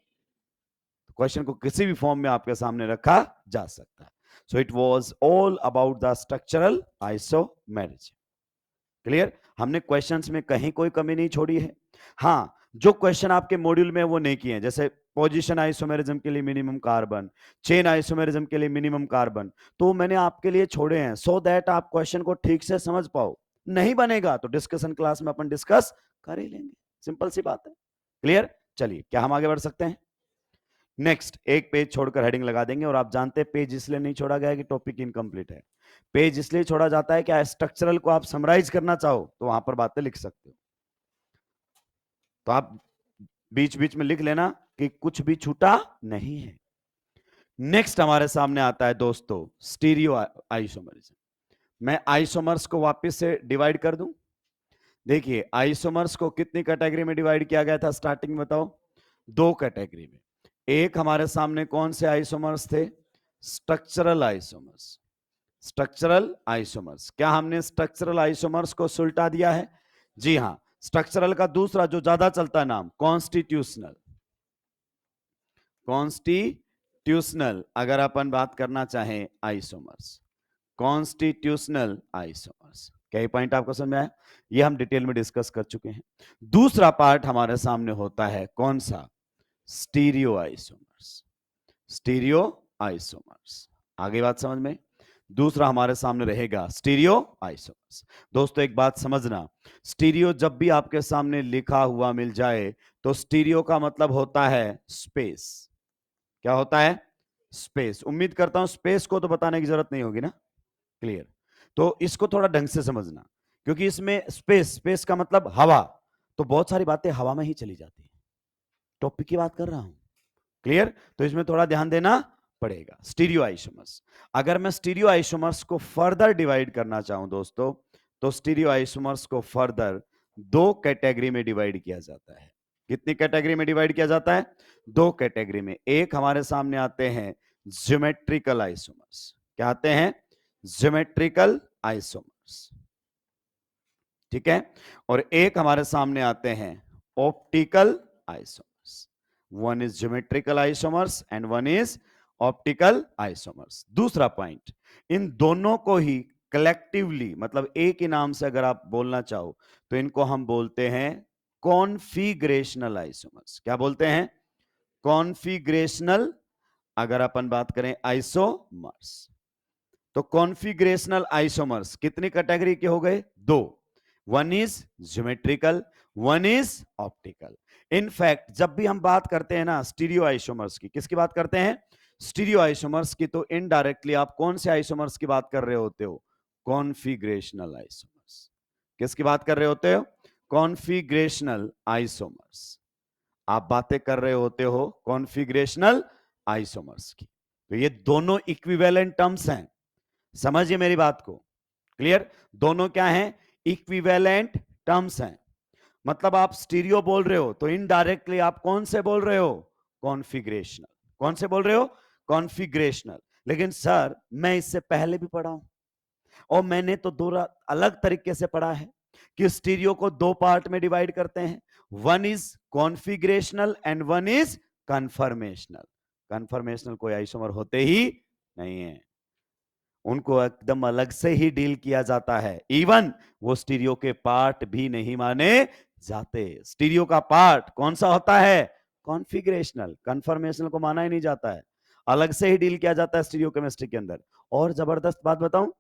क्वेश्चन को किसी भी फॉर्म में आपके सामने रखा जा सकता है। So it was all about the structural isomerism. Clear? हमने क्वेश्चंस में कहीं कोई कमी नहीं छोड़ी है। हाँ, जो क्वेश्चन आपके मॉड्यूल में वो नहीं किए हैं, जैसे पोजीशन आइसोमेरिज्म के लिए मिनिमम कार्बन, चेन आइसोमेरिज्म के लिए मिनिमम कार्बन, तो मैंने आपके लिए छोड़े हैं सो दैट आप क्वेश्चन को ठीक से समझ पाओ। नहीं बनेगा तो डिस्कशन क्लास में अपन डिस्कस कर ही लेंगे। सिंपल सी बात है। क्लियर? चलिए, क्या हम आगे बढ़ सकते हैं? नेक्स्ट, एक पेज छोड़कर हेडिंग लगा देंगे। और आप जानते हैं पेज इसलिए नहीं छोड़ा गया कि टॉपिक इनकम्प्लीट है। पेज इसलिए छोड़ा जाता है कि स्ट्रक्चरल को आप समराइज करना चाहो तो वहां पर बातें लिख सकते हो। तो आप बीच बीच में लिख लेना कि कुछ भी छूटा नहीं है। नेक्स्ट हमारे सामने आता है दोस्तों स्टीरियो आइसोमरिज्म। मैं आइसोमर्स को वापस से डिवाइड कर दूं। देखिए, आइसोमर्स को कितनी कैटेगरी में डिवाइड किया गया था स्टार्टिंग में बताओ? 2 कैटेगरी में। एक हमारे सामने कौन से आइसोमर्स थे? Structural isomers. Structural isomers. क्या हमने स्ट्रक्चरल आइसोमर्स को सुलटा दिया है? जी हां। स्ट्रक्चरल का दूसरा जो ज्यादा चलता है नाम, कॉन्स्टिट्यूशनल। कॉन्स्टिट्यूशनल अगर अपन बात करना चाहें आइसोमर्स, कॉन्स्टिट्यूशनल आइसोमर्स। क्या ये पॉइंट आपको समझ में आया? ये हम डिटेल में डिस्कस कर चुके हैं। दूसरा पार्ट हमारे सामने होता है कौन सा? Stereo isomers. Stereo isomers. आगे बात समझ में? दूसरा हमारे सामने रहेगा स्टीरियो आइसोमर्स। दोस्तों एक बात समझना, स्टीरियो जब भी आपके सामने लिखा हुआ मिल जाए तो स्टीरियो का मतलब होता है स्पेस। क्या होता है? स्पेस। उम्मीद करता हूं स्पेस को तो बताने की जरूरत नहीं होगी ना। क्लियर? तो इसको थोड़ा ढंग से समझना, क्योंकि इसमें स्पेस, स्पेस का मतलब हवा, तो बहुत सारी बातें हवा में ही चली जाती है। टॉपिक की बात कर रहा हूं। क्लियर? तो इसमें थोड़ा ध्यान देना पड़ेगा। Stereo isomers. अगर मैं स्टीरियो आइसोमर्स को फर्दर डिवाइड करना चाहूं दोस्तों, तो स्टीरियो आइसोमर्स को फर्दर 2 कैटेगरी में डिवाइड किया जाता है। कितनी कैटेगरी में डिवाइड किया जाता है? 2 कैटेगरी में। एक हमारे सामने आते हैं ज्योमेट्रिकल आइसोमर्स। क्या आते हैं? Geometrical isomers. ठीक है? और एक हमारे सामने आते हैं optical isomers. One is geometrical isomers and one is optical isomers. दूसरा पॉइंट, इन दोनों को ही कलेक्टिवली, मतलब एक ही नाम से अगर आप बोलना चाहो तो इनको हम बोलते हैं कॉन्फिगरेशनल आइसोमर्स। क्या बोलते हैं? कॉन्फिगरेशनल। अगर अपन बात करें आइसोमर्स, तो कॉन्फिगरेशनल आइसोमर्स कितनी कैटेगरी के हो गए? 2। One is geometrical, one is optical. In fact जब भी हम बात करते हैं ना स्टीरियो आइसोमर्स की, किसकी बात करते हैं? स्टीरियो आइसोमर्स की, तो इनडायरेक्टली आप कौन से आइसोमर्स की बात कर रहे होते हो? Configurational isomers. किसकी बात कर रहे होते हो? Configurational isomers. आप बातें कर रहे होते हो कॉन्फिगरेशनल आइसोमर्स की। तो ये दोनों इक्विवेलेंट टर्म्स हैं, समझिए मेरी बात को। क्लियर? दोनों क्या हैं? इक्विवेलेंट टर्म्स हैं। मतलब आप स्टीरियो बोल रहे हो तो इनडायरेक्टली आप कौन से बोल रहे हो? कॉन्फिगरेशनल। कौन से बोल रहे हो? कॉन्फिगरेशनल। लेकिन सर मैं इससे पहले भी पढ़ा हूं, और मैंने तो दो अलग तरीके से पढ़ा है कि स्टीरियो को दो पार्ट में डिवाइड करते हैं। One is configurational and one is conformational. Conformational कोई आइसोमर होते ही नहीं है, उनको एकदम अलग से ही डील किया जाता है। इवन वो स्टीरियो के पार्ट भी नहीं माने जाते। स्टीरियो का पार्ट कौन सा होता है? कॉन्फिगरेशनल। कन्फर्मेशनल को माना ही नहीं जाता है, अलग से ही डील किया जाता है स्टीरियो केमिस्ट्री के अंदर। और जबरदस्त बात बताऊं,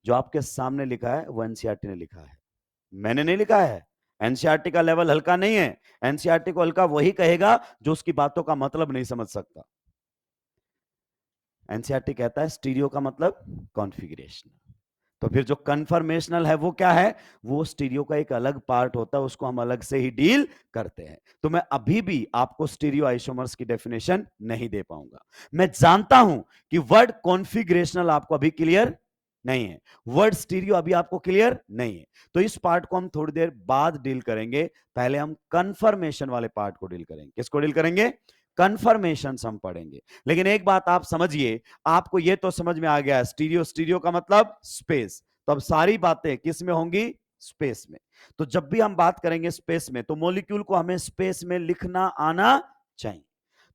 जो आपके सामने लिखा है वो एनसीईआरटी ने लिखा है, मैंने नहीं लिखा है। एनसीईआरटी का लेवल हल्का नहीं है। एनसीईआरटी को हल्का वही कहेगा जो उसकी बातों का मतलब नहीं समझ सकता। एनसीईआरटी कहता है स्टीरियो का मतलब कॉन्फिगरेशन। तो फिर जो कन्फर्मेशनल है वो क्या है? वो स्टीरियो का एक अलग पार्ट होता है, उसको हम अलग से ही डील करते हैं। तो मैं अभी भी आपको स्टीरियो आइसोमर्स की डेफिनेशन नहीं दे पाऊंगा। मैं जानता हूं कि वर्ड कॉन्फिगरेशनल आपको अभी क्लियर नहीं है, वर्ड स्टीरियो अभी आपको क्लियर नहीं है, तो इस पार्ट को हम थोड़ी देर बाद डील करेंगे। पहले हम कन्फर्मेशन वाले पार्ट को डील करेंगे। किसको डील करेंगे? कन्फर्मेशन हम पढ़ेंगे। लेकिन एक बात आप समझिए, आपको यह तो समझ में आ गया स्टीरियो, स्टीरियो का मतलब स्पेस। तो अब सारी बातें किस में होंगी? स्पेस में। तो जब भी हम बात करेंगे स्पेस में, तो मॉलिक्यूल को हमें स्पेस में लिखना आना चाहिए।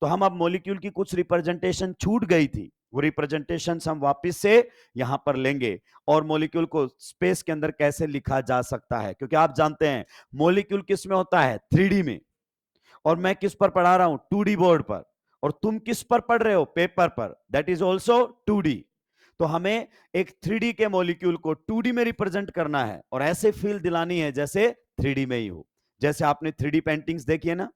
तो हम अब मॉलिक्यूल की कुछ रिप्रेजेंटेशन छूट गई थी, वो रिप्रेजेंटेशन हम वापस से यहां पर लेंगे, और मॉलिक्यूल को स्पेस के अंदर कैसे लिखा जा सकता है। क्योंकि आप जानते हैं मॉलिक्यूल किस में होता है? 3D में। और मैं किस पर पढ़ा रहा हूं? 2D बोर्ड पर। और तुम किस पर पढ़ रहे हो? पेपर पर, दैट इज ऑल्सो 2D। तो हमें एक 3D के मॉलिक्यूल को 2D में रिप्रेजेंट करना है, और ऐसे फील दिलानी है जैसे 3D में ही हो। जैसे आपने 3D पेंटिंग्स देखी है ना,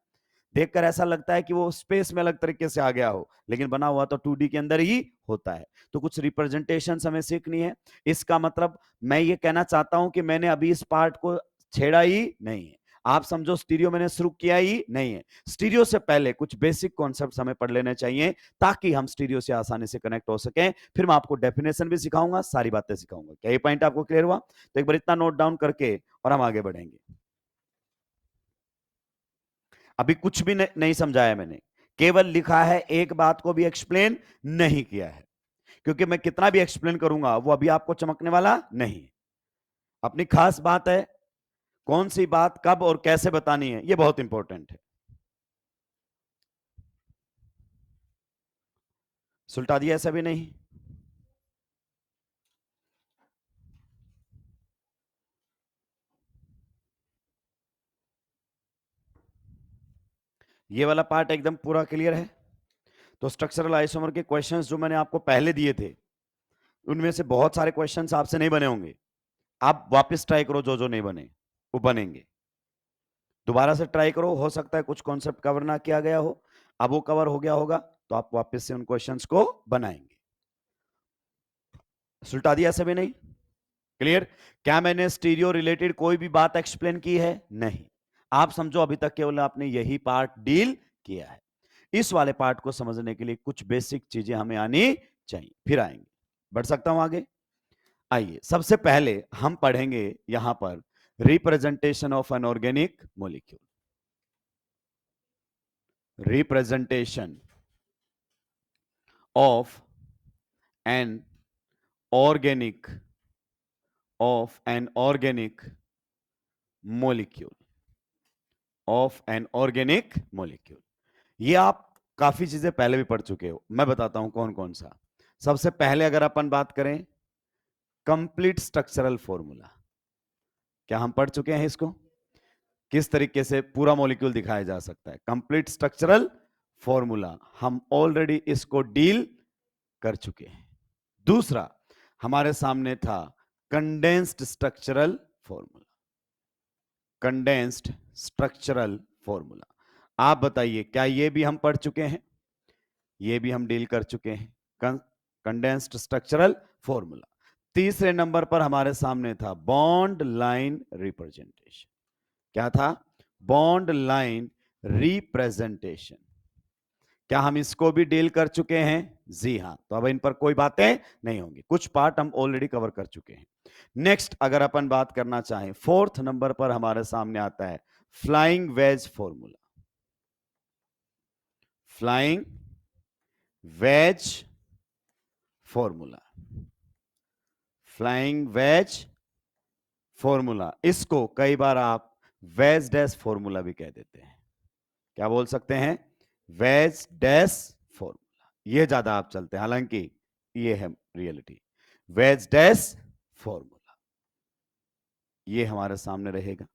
देखकर ऐसा लगता है कि वो स्पेस में अलग तरीके से आ गया हो, लेकिन बना हुआ तो 2D के अंदर ही होता है। तो कुछ रिप्रेजेंटेशन हमें सीखनी है। इसका मतलब मैं ये कहना चाहता हूं कि मैंने अभी इस पार्ट को छेड़ा ही नहीं है। आप समझो स्टीरियो मैंने शुरू किया ही नहीं है। स्टीरियो से पहले कुछ बेसिक कॉन्सेप्ट्स हमें पढ़ लेने चाहिए, ताकि हम स्टीरियो से आसानी से कनेक्ट हो सकें। फिर मैं आपको डेफिनेशन भी सिखाऊंगा, सारी बातें सिखाऊंगा। क्या ये पॉइंट आपको क्लियर हुआ? तो एक बार इतना नोट डाउन करके और हम आगे बढ़ेंगे। अभी कुछ भी नहीं समझाया मैंने, केवल लिखा है, एक बात को भी एक्सप्लेन नहीं किया है। क्योंकि मैं कितना भी एक्सप्लेन करूंगा वो अभी आपको चमकने वाला नहीं। अपनी खास बात है, कौन सी बात कब और कैसे बतानी है, ये बहुत इंपॉर्टेंट है। सुलटा दिया ऐसा भी नहीं। ये वाला पार्ट एकदम पूरा क्लियर है। तो स्ट्रक्चरल आइसोमर के क्वेश्चंस जो मैंने आपको पहले दिए थे, उनमें से बहुत सारे क्वेश्चंस आपसे नहीं बने होंगे। आप वापस ट्राई करो, जो जो नहीं बने वो बनेंगे। दोबारा से ट्राई करो, हो सकता है कुछ कॉन्सेप्ट कवर ना किया गया हो, अब वो कवर हो गया होगा, तो आप वापस से उन क्वेश्चंस को बनाएंगे। सुलटा दिया सभी नहीं? क्लियर? क्या मैंने स्टीरियो रिलेटेड कोई भी बात एक्सप्लेन की है? नहीं। आप समझो अभी तक केवल आपने यही पार्ट डील किया है। इस वाले पार्ट को समझने के लिए कुछ बेसिक चीजें हमें आनी चाहिए, फिर आएंगे। बढ़ सकता हूं आगे? आइए, सबसे पहले हम पढ़ेंगे यहां पर representation of an organic molecule. Representation of an organic molecule of an organic molecule. ये आप काफी चीजें पहले भी पढ़ चुके हो, मैं बताता हूं कौन कौन सा। सबसे पहले अगर अपन बात करें कंप्लीट स्ट्रक्चरल फॉर्मूला, क्या हम पढ़ चुके हैं इसको? किस तरीके से पूरा मॉलिक्यूल दिखाया जा सकता है, कंप्लीट स्ट्रक्चरल फॉर्मूला, हम ऑलरेडी इसको डील कर चुके हैं। दूसरा हमारे सामने था condensed structural formula. Condensed structural formula, आप बताइए क्या ये भी हम पढ़ चुके हैं? ये भी हम डील कर चुके हैं, कंडेंस्ड स्ट्रक्चरल फॉर्मूला। तीसरे नंबर पर हमारे सामने था बॉन्ड लाइन रिप्रेजेंटेशन। क्या था? Bond line representation. क्या हम इसको भी डील कर चुके हैं? जी हां। तो अब इन पर कोई बातें नहीं होंगी, कुछ पार्ट हम ऑलरेडी कवर कर चुके हैं। नेक्स्ट अगर अपन बात करना चाहें, फोर्थ नंबर पर हमारे सामने आता है flying veg formula. Flying veg formula, flying veg formula, इसको कई बार आप वेज डैश फॉर्मूला भी कह देते हैं। क्या बोल सकते हैं? वेज डैश फॉर्मूला, ये ज्यादा आप चलते हैं, हालांकि ये है रियलिटी। वेज डैश फॉर्मूला ये हमारे सामने रहेगा।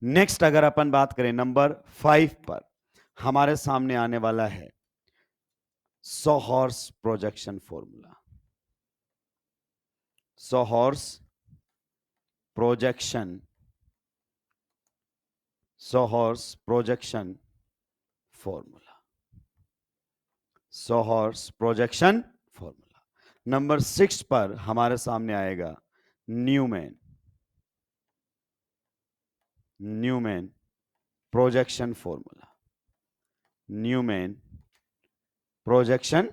नेक्स्ट अगर अपन बात करें नंबर 5 पर, हमारे सामने आने वाला है sawhorse projection formula. Sawhorse projection, sawhorse projection formula, sawhorse projection formula. Number 6 पर हमारे सामने आएगा Newman, Newman projection formula, Newman projection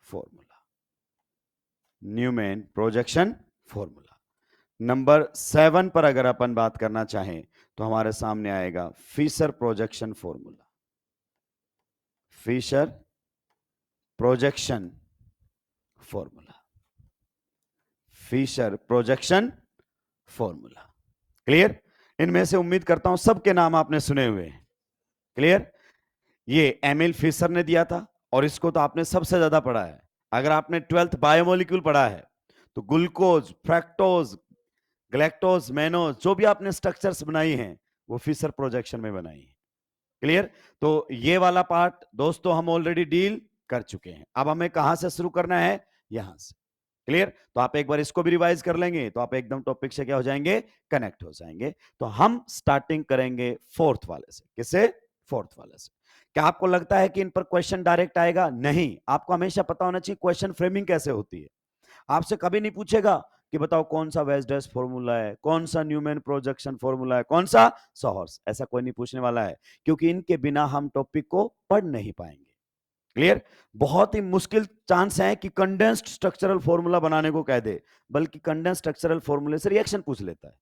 formula, Newman projection formula. Number 7 पर अगर अपन बात करना चाहें तो हमारे सामने आएगा Fischer projection formula, Fischer projection formula, Fischer projection formula. Clear? इनमें से उम्मीद करता हूं सबके नाम आपने सुने हुए हैं। क्लियर? ये एमिल फिशर ने दिया था और इसको तो आपने सबसे ज्यादा पढ़ा है। अगर आपने 12th बायोमोलिक्यूल पढ़ा है तो ग्लूकोज, फ्रैक्टोज, ग्लैक्टोज, मैनोज, जो भी आपने स्ट्रक्चर्स बनाई हैं वो फिशर प्रोजेक्शन में बनाई है। क्लियर? तो ये वाला पार्ट दोस्तों हम ऑलरेडी डील कर चुके हैं। अब हमें कहां से शुरू करना है? यहां से। क्लियर? तो आप एक बार इसको भी रिवाइज कर लेंगे तो आप एकदम टॉपिक से क्या हो जाएंगे? कनेक्ट हो जाएंगे। तो हम स्टार्टिंग करेंगे फोर्थ वाले से। किससे? फोर्थ वाले से। क्या आपको लगता है कि इन पर क्वेश्चन डायरेक्ट आएगा? नहीं, आपको हमेशा पता होना चाहिए क्वेश्चन फ्रेमिंग कैसे होती है। आपसे कभी नहीं पूछेगा कि बताओ कौन सा वेज डैश फॉर्मूला है, कौन सा न्यूमैन प्रोजेक्शन फॉर्मूला है, कौन सा सोहॉर्स, ऐसा कोई नहीं पूछने वाला है, क्योंकि इनके बिना हम टॉपिक को पढ़ नहीं पाएंगे। क्लियर? बहुत ही मुश्किल चांस है कि कंडेंस्ड स्ट्रक्चरल फॉर्मूला बनाने को कह दे, बल्कि कंडेंस्ड स्ट्रक्चरल फॉर्मूले से रिएक्शन पूछ लेता है।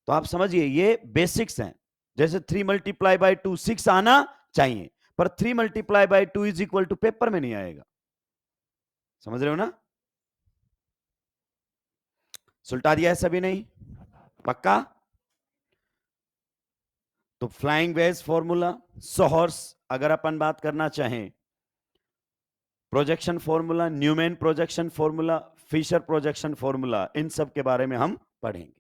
तो आप समझिए ये बेसिक्स हैं। जैसे 3 मल्टीप्लाई बाई 2 6 आना चाहिए, पर 3 multiply by 2 is equal to paper में नहीं आएगा। समझ रहे हो ना? सुलटा दिया है सभी? नहीं? पक्का? तो फ्लाइंग वेज फॉर्मूला, सोहॉर्स अगर अपन बात करना चाहें, projection formula, Newman projection formula, Fischer projection formula, इन सब के बारे में हम पढ़ेंगे।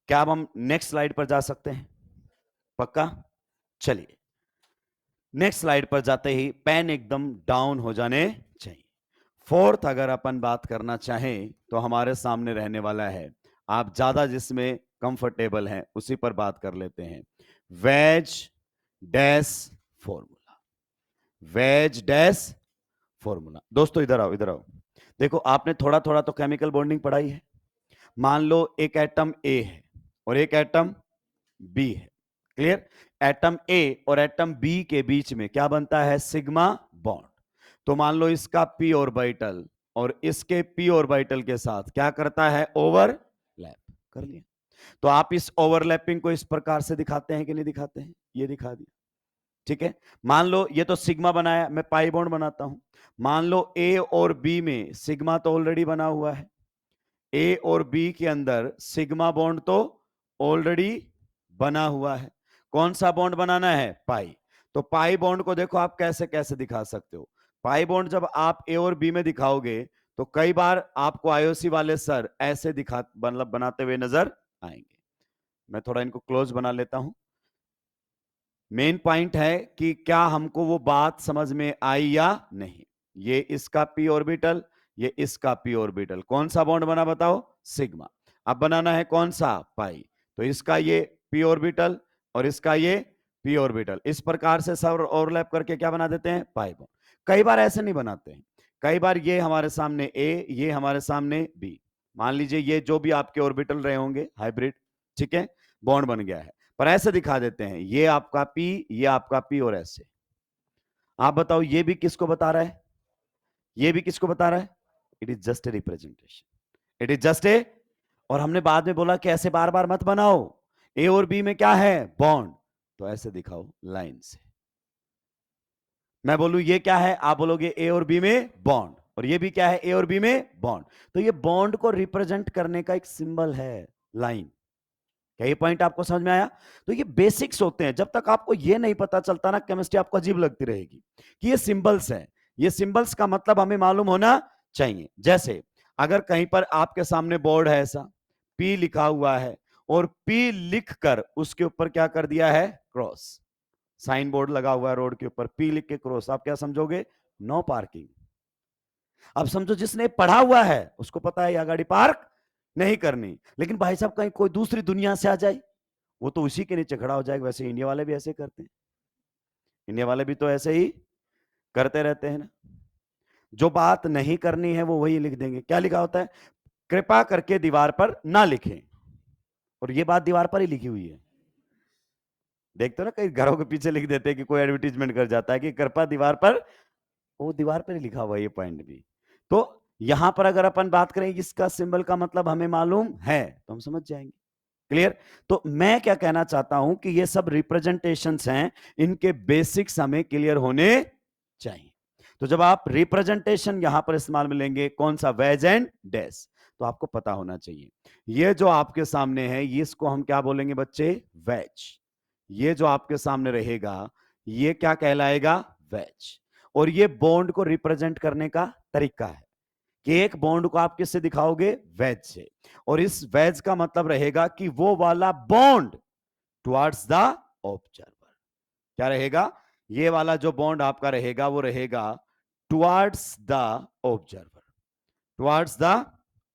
क्या अब हम नेक्स्ट स्लाइड पर जा सकते हैं? पक्का? चलिए नेक्स्ट स्लाइड पर जाते ही पेन एकदम डाउन हो जाने चाहिए। फोर्थ अगर अपन बात करना चाहें तो हमारे सामने रहने वाला है, आप ज्यादा जिसमें कंफर्टेबल हैं उसी पर बात कर लेते हैं, veg dash formula, veg dash formula. दोस्तों इधर आओ, इधर आओ। देखो आपने थोड़ा थोड़ा तो केमिकल बॉन्डिंग पढ़ाई है। मान लो एक एटम ए है और एक एटम बी है। क्लियर? एटम ए और एटम बी के बीच में क्या बनता है? Sigma bond. तो मान लो इसका पी ऑर्बिटल और इसके पी ऑर्बिटल के साथ क्या करता है? ओवरलैप कर लिया। तो आप इस ओवरलैपिंग को इस प्रकार से दिखाते हैं कि नहीं दिखाते हैं? ये दिखा दिया। ठीक है? मान लो ये तो सिग्मा बनाया, मैं पाई बॉन्ड बनाता हूं। मान लो ए और बी में सिग्मा तो ऑलरेडी बना हुआ है, ए और बी के अंदर सिग्मा बॉन्ड तो ऑलरेडी बना हुआ है। कौन सा बॉन्ड बनाना है? पाई। तो पाई बॉन्ड को देखो आप कैसे कैसे दिखा सकते हो। पाई बॉन्ड जब आप ए और बी में दिखाओगे तो कई बार आपको आईओसी वाले सर ऐसे दिखा मतलब बनाते हुए नजर आएंगे। मैं थोड़ा इनको क्लोज बना लेता हूं। मेन पॉइंट है कि क्या हमको वो बात समझ में आई या नहीं। ये इसका पी ऑर्बिटल, ये इसका पी ऑर्बिटल, कौन सा बॉन्ड बना बताओ? सिग्मा। अब बनाना है कौन सा? पाई। तो इसका ये पी ऑर्बिटल, और इसका ये p ऑर्बिटल। इस प्रकार से सब ओवरलैप करके क्या बना देते हैं, पाई बॉन्ड। कई बार ऐसे नहीं बनाते हैं, कई बार ये हमारे सामने a, ये हमारे सामने b। मान लीजिए ये जो भी आपके ऑर्बिटल रहे होंगे हाइब्रिड, ठीक है, बॉन्ड बन गया है, पर ऐसे दिखा देते हैं, ये आपका p, ये आपका p, और ऐसे। आप बताओ ये भी किसको बता रहा है, ये भी किसको बता रहा है? It is just a representation, it is just a. और हमने बाद में बोला कि ऐसे बार बार मत बनाओ, ए और बी में क्या है, बॉन्ड, तो ऐसे दिखाओ लाइन से। मैं बोलूं ये क्या है, आप बोलोगे ए और बी में बॉन्ड, और ये भी क्या है, ए और बी में बॉन्ड। तो ये बॉन्ड को रिप्रेजेंट करने का एक सिंबल है लाइन। क्या ये पॉइंट आपको समझ में आया? तो ये बेसिक्स होते हैं, जब तक आपको ये नहीं पता चलता ना, केमिस्ट्री आपको अजीब लगती रहेगी कि ये सिंबल्स हैं। ये सिंबल्स का मतलब हमें मालूम होना चाहिए। जैसे अगर कहीं पर आपके सामने बोर्ड है ऐसा, पी लिखा हुआ है, और पी लिखकर उसके ऊपर क्या कर दिया है, क्रॉस। साइन बोर्ड लगा हुआ है रोड के ऊपर, पी लिख के क्रॉस, आप क्या समझोगे, नो पार्किंग। अब समझो जिसने पढ़ा हुआ है उसको पता है यह गाड़ी पार्क नहीं करनी, लेकिन भाई साहब कहीं कोई दूसरी दुनिया से आ जाए, वो तो उसी के नीचे खड़ा हो जाएगा। वैसे इंडिया वाले भी ऐसे करते हैं, इंडिया वाले भी तो ऐसे ही करते रहते हैं ना। जो बात नहीं करनी है वो वही लिख देंगे। क्या लिखा होता है, कृपा करके दीवार पर ना लिखें, और ये बात दीवार पर ही लिखी हुई है। देखते हो ना, कई घरों के पीछे लिख देते हैं कि कोई एडवर्टीजमेंट कर जाता है कि कृपा दीवार पर, वो दीवार पर ही लिखा हुआ है ये पॉइंट भी। तो यहां पर अगर अपन बात करें इसका सिंबल का मतलब हमें मालूम है तो हम समझ जाएंगे। क्लियर? तो मैं क्या कहना चाहता हूं कि ये सब रिप्रेजेंटेशंस हैं, इनके बेसिक्स हमें क्लियर होने चाहिए। तो जब आप रिप्रेजेंटेशन यहां पर इस्तेमाल में लेंगे, कौन सा, वेज एंड डैश, तो आपको पता होना चाहिए ये जो आपके सामने है, ये इसको हम क्या बोलेंगे बच्चे, वेज। ये जो आपके सामने रहेगा ये क्या कहलाएगा, वेज। और ये बॉन्ड को रिप्रेजेंट करने का तरीका है कि एक बॉन्ड को आप किससे दिखाओगे, वेज से। और इस वेज का मतलब रहेगा कि वो वाला बॉन्ड टुवर्ड्स द ऑब्जर्वर। क्या रहेगा, ये वाला जो बॉन्ड आपका रहेगा वो रहेगा towards the observer, towards the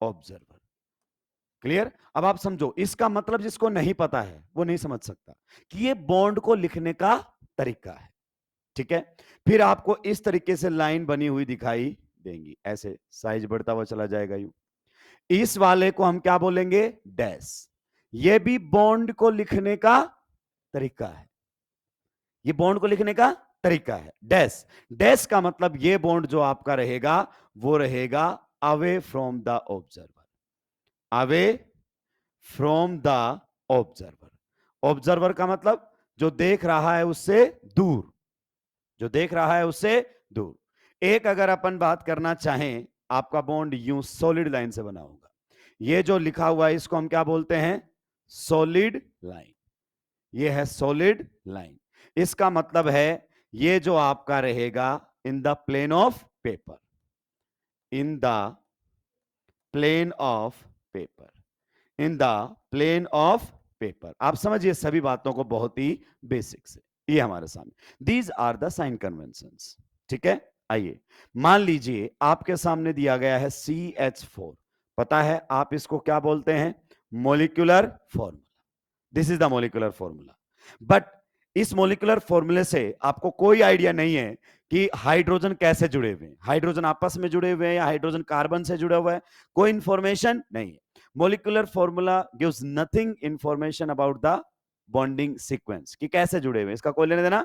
observer. Clear? अब आप समझो, इसका मतलब जिसको नहीं पता है वो नहीं समझ सकता कि ये बॉन्ड को लिखने का तरीका है। ठीक है, फिर आपको इस तरीके से लाइन बनी हुई दिखाई देंगी, ऐसे साइज बढ़ता हुआ चला जाएगा यूं। इस वाले को हम क्या बोलेंगे, डैश। ये भी बॉन्ड को लिखने का तरीका है, ये बॉन्ड को लिखने का तरीका है, डैश। डैश का मतलब ये बॉन्ड जो आपका रहेगा वो रहेगा away from the observer, away from the observer. Observer का मतलब जो देख रहा है उससे दूर, जो देख रहा है उससे दूर। एक अगर अपन बात करना चाहें, आपका बॉन्ड यूं सॉलिड लाइन से बना होगा, ये जो लिखा हुआ है इसको हम क्या बोलते हैं, सॉलिड लाइन। ये है सॉलिड लाइन। इसका मतलब है ये जो आपका रहेगा in the plane of paper, in the plane of paper, in the plane of paper. आप समझिए सभी बातों को बहुत ही बेसिक से, ये हमारे सामने these are the sign conventions. ठीक है, आइए मान लीजिए आपके सामने दिया गया है CH4, पता है आप इसको क्या बोलते हैं, molecular formula. This is the molecular formula. But इस मोलिकुलर फॉर्मूले से आपको कोई आइडिया नहीं है कि हाइड्रोजन कैसे जुड़े हुए हैं, हाइड्रोजन आपस में जुड़े हुए हैं या हाइड्रोजन कार्बन से जुड़ा हुआ है, कोई इंफॉर्मेशन नहीं है। Molecular formula gives nothing information about the bonding sequence कि कैसे जुड़े हुए, इसका कोई लेने देना।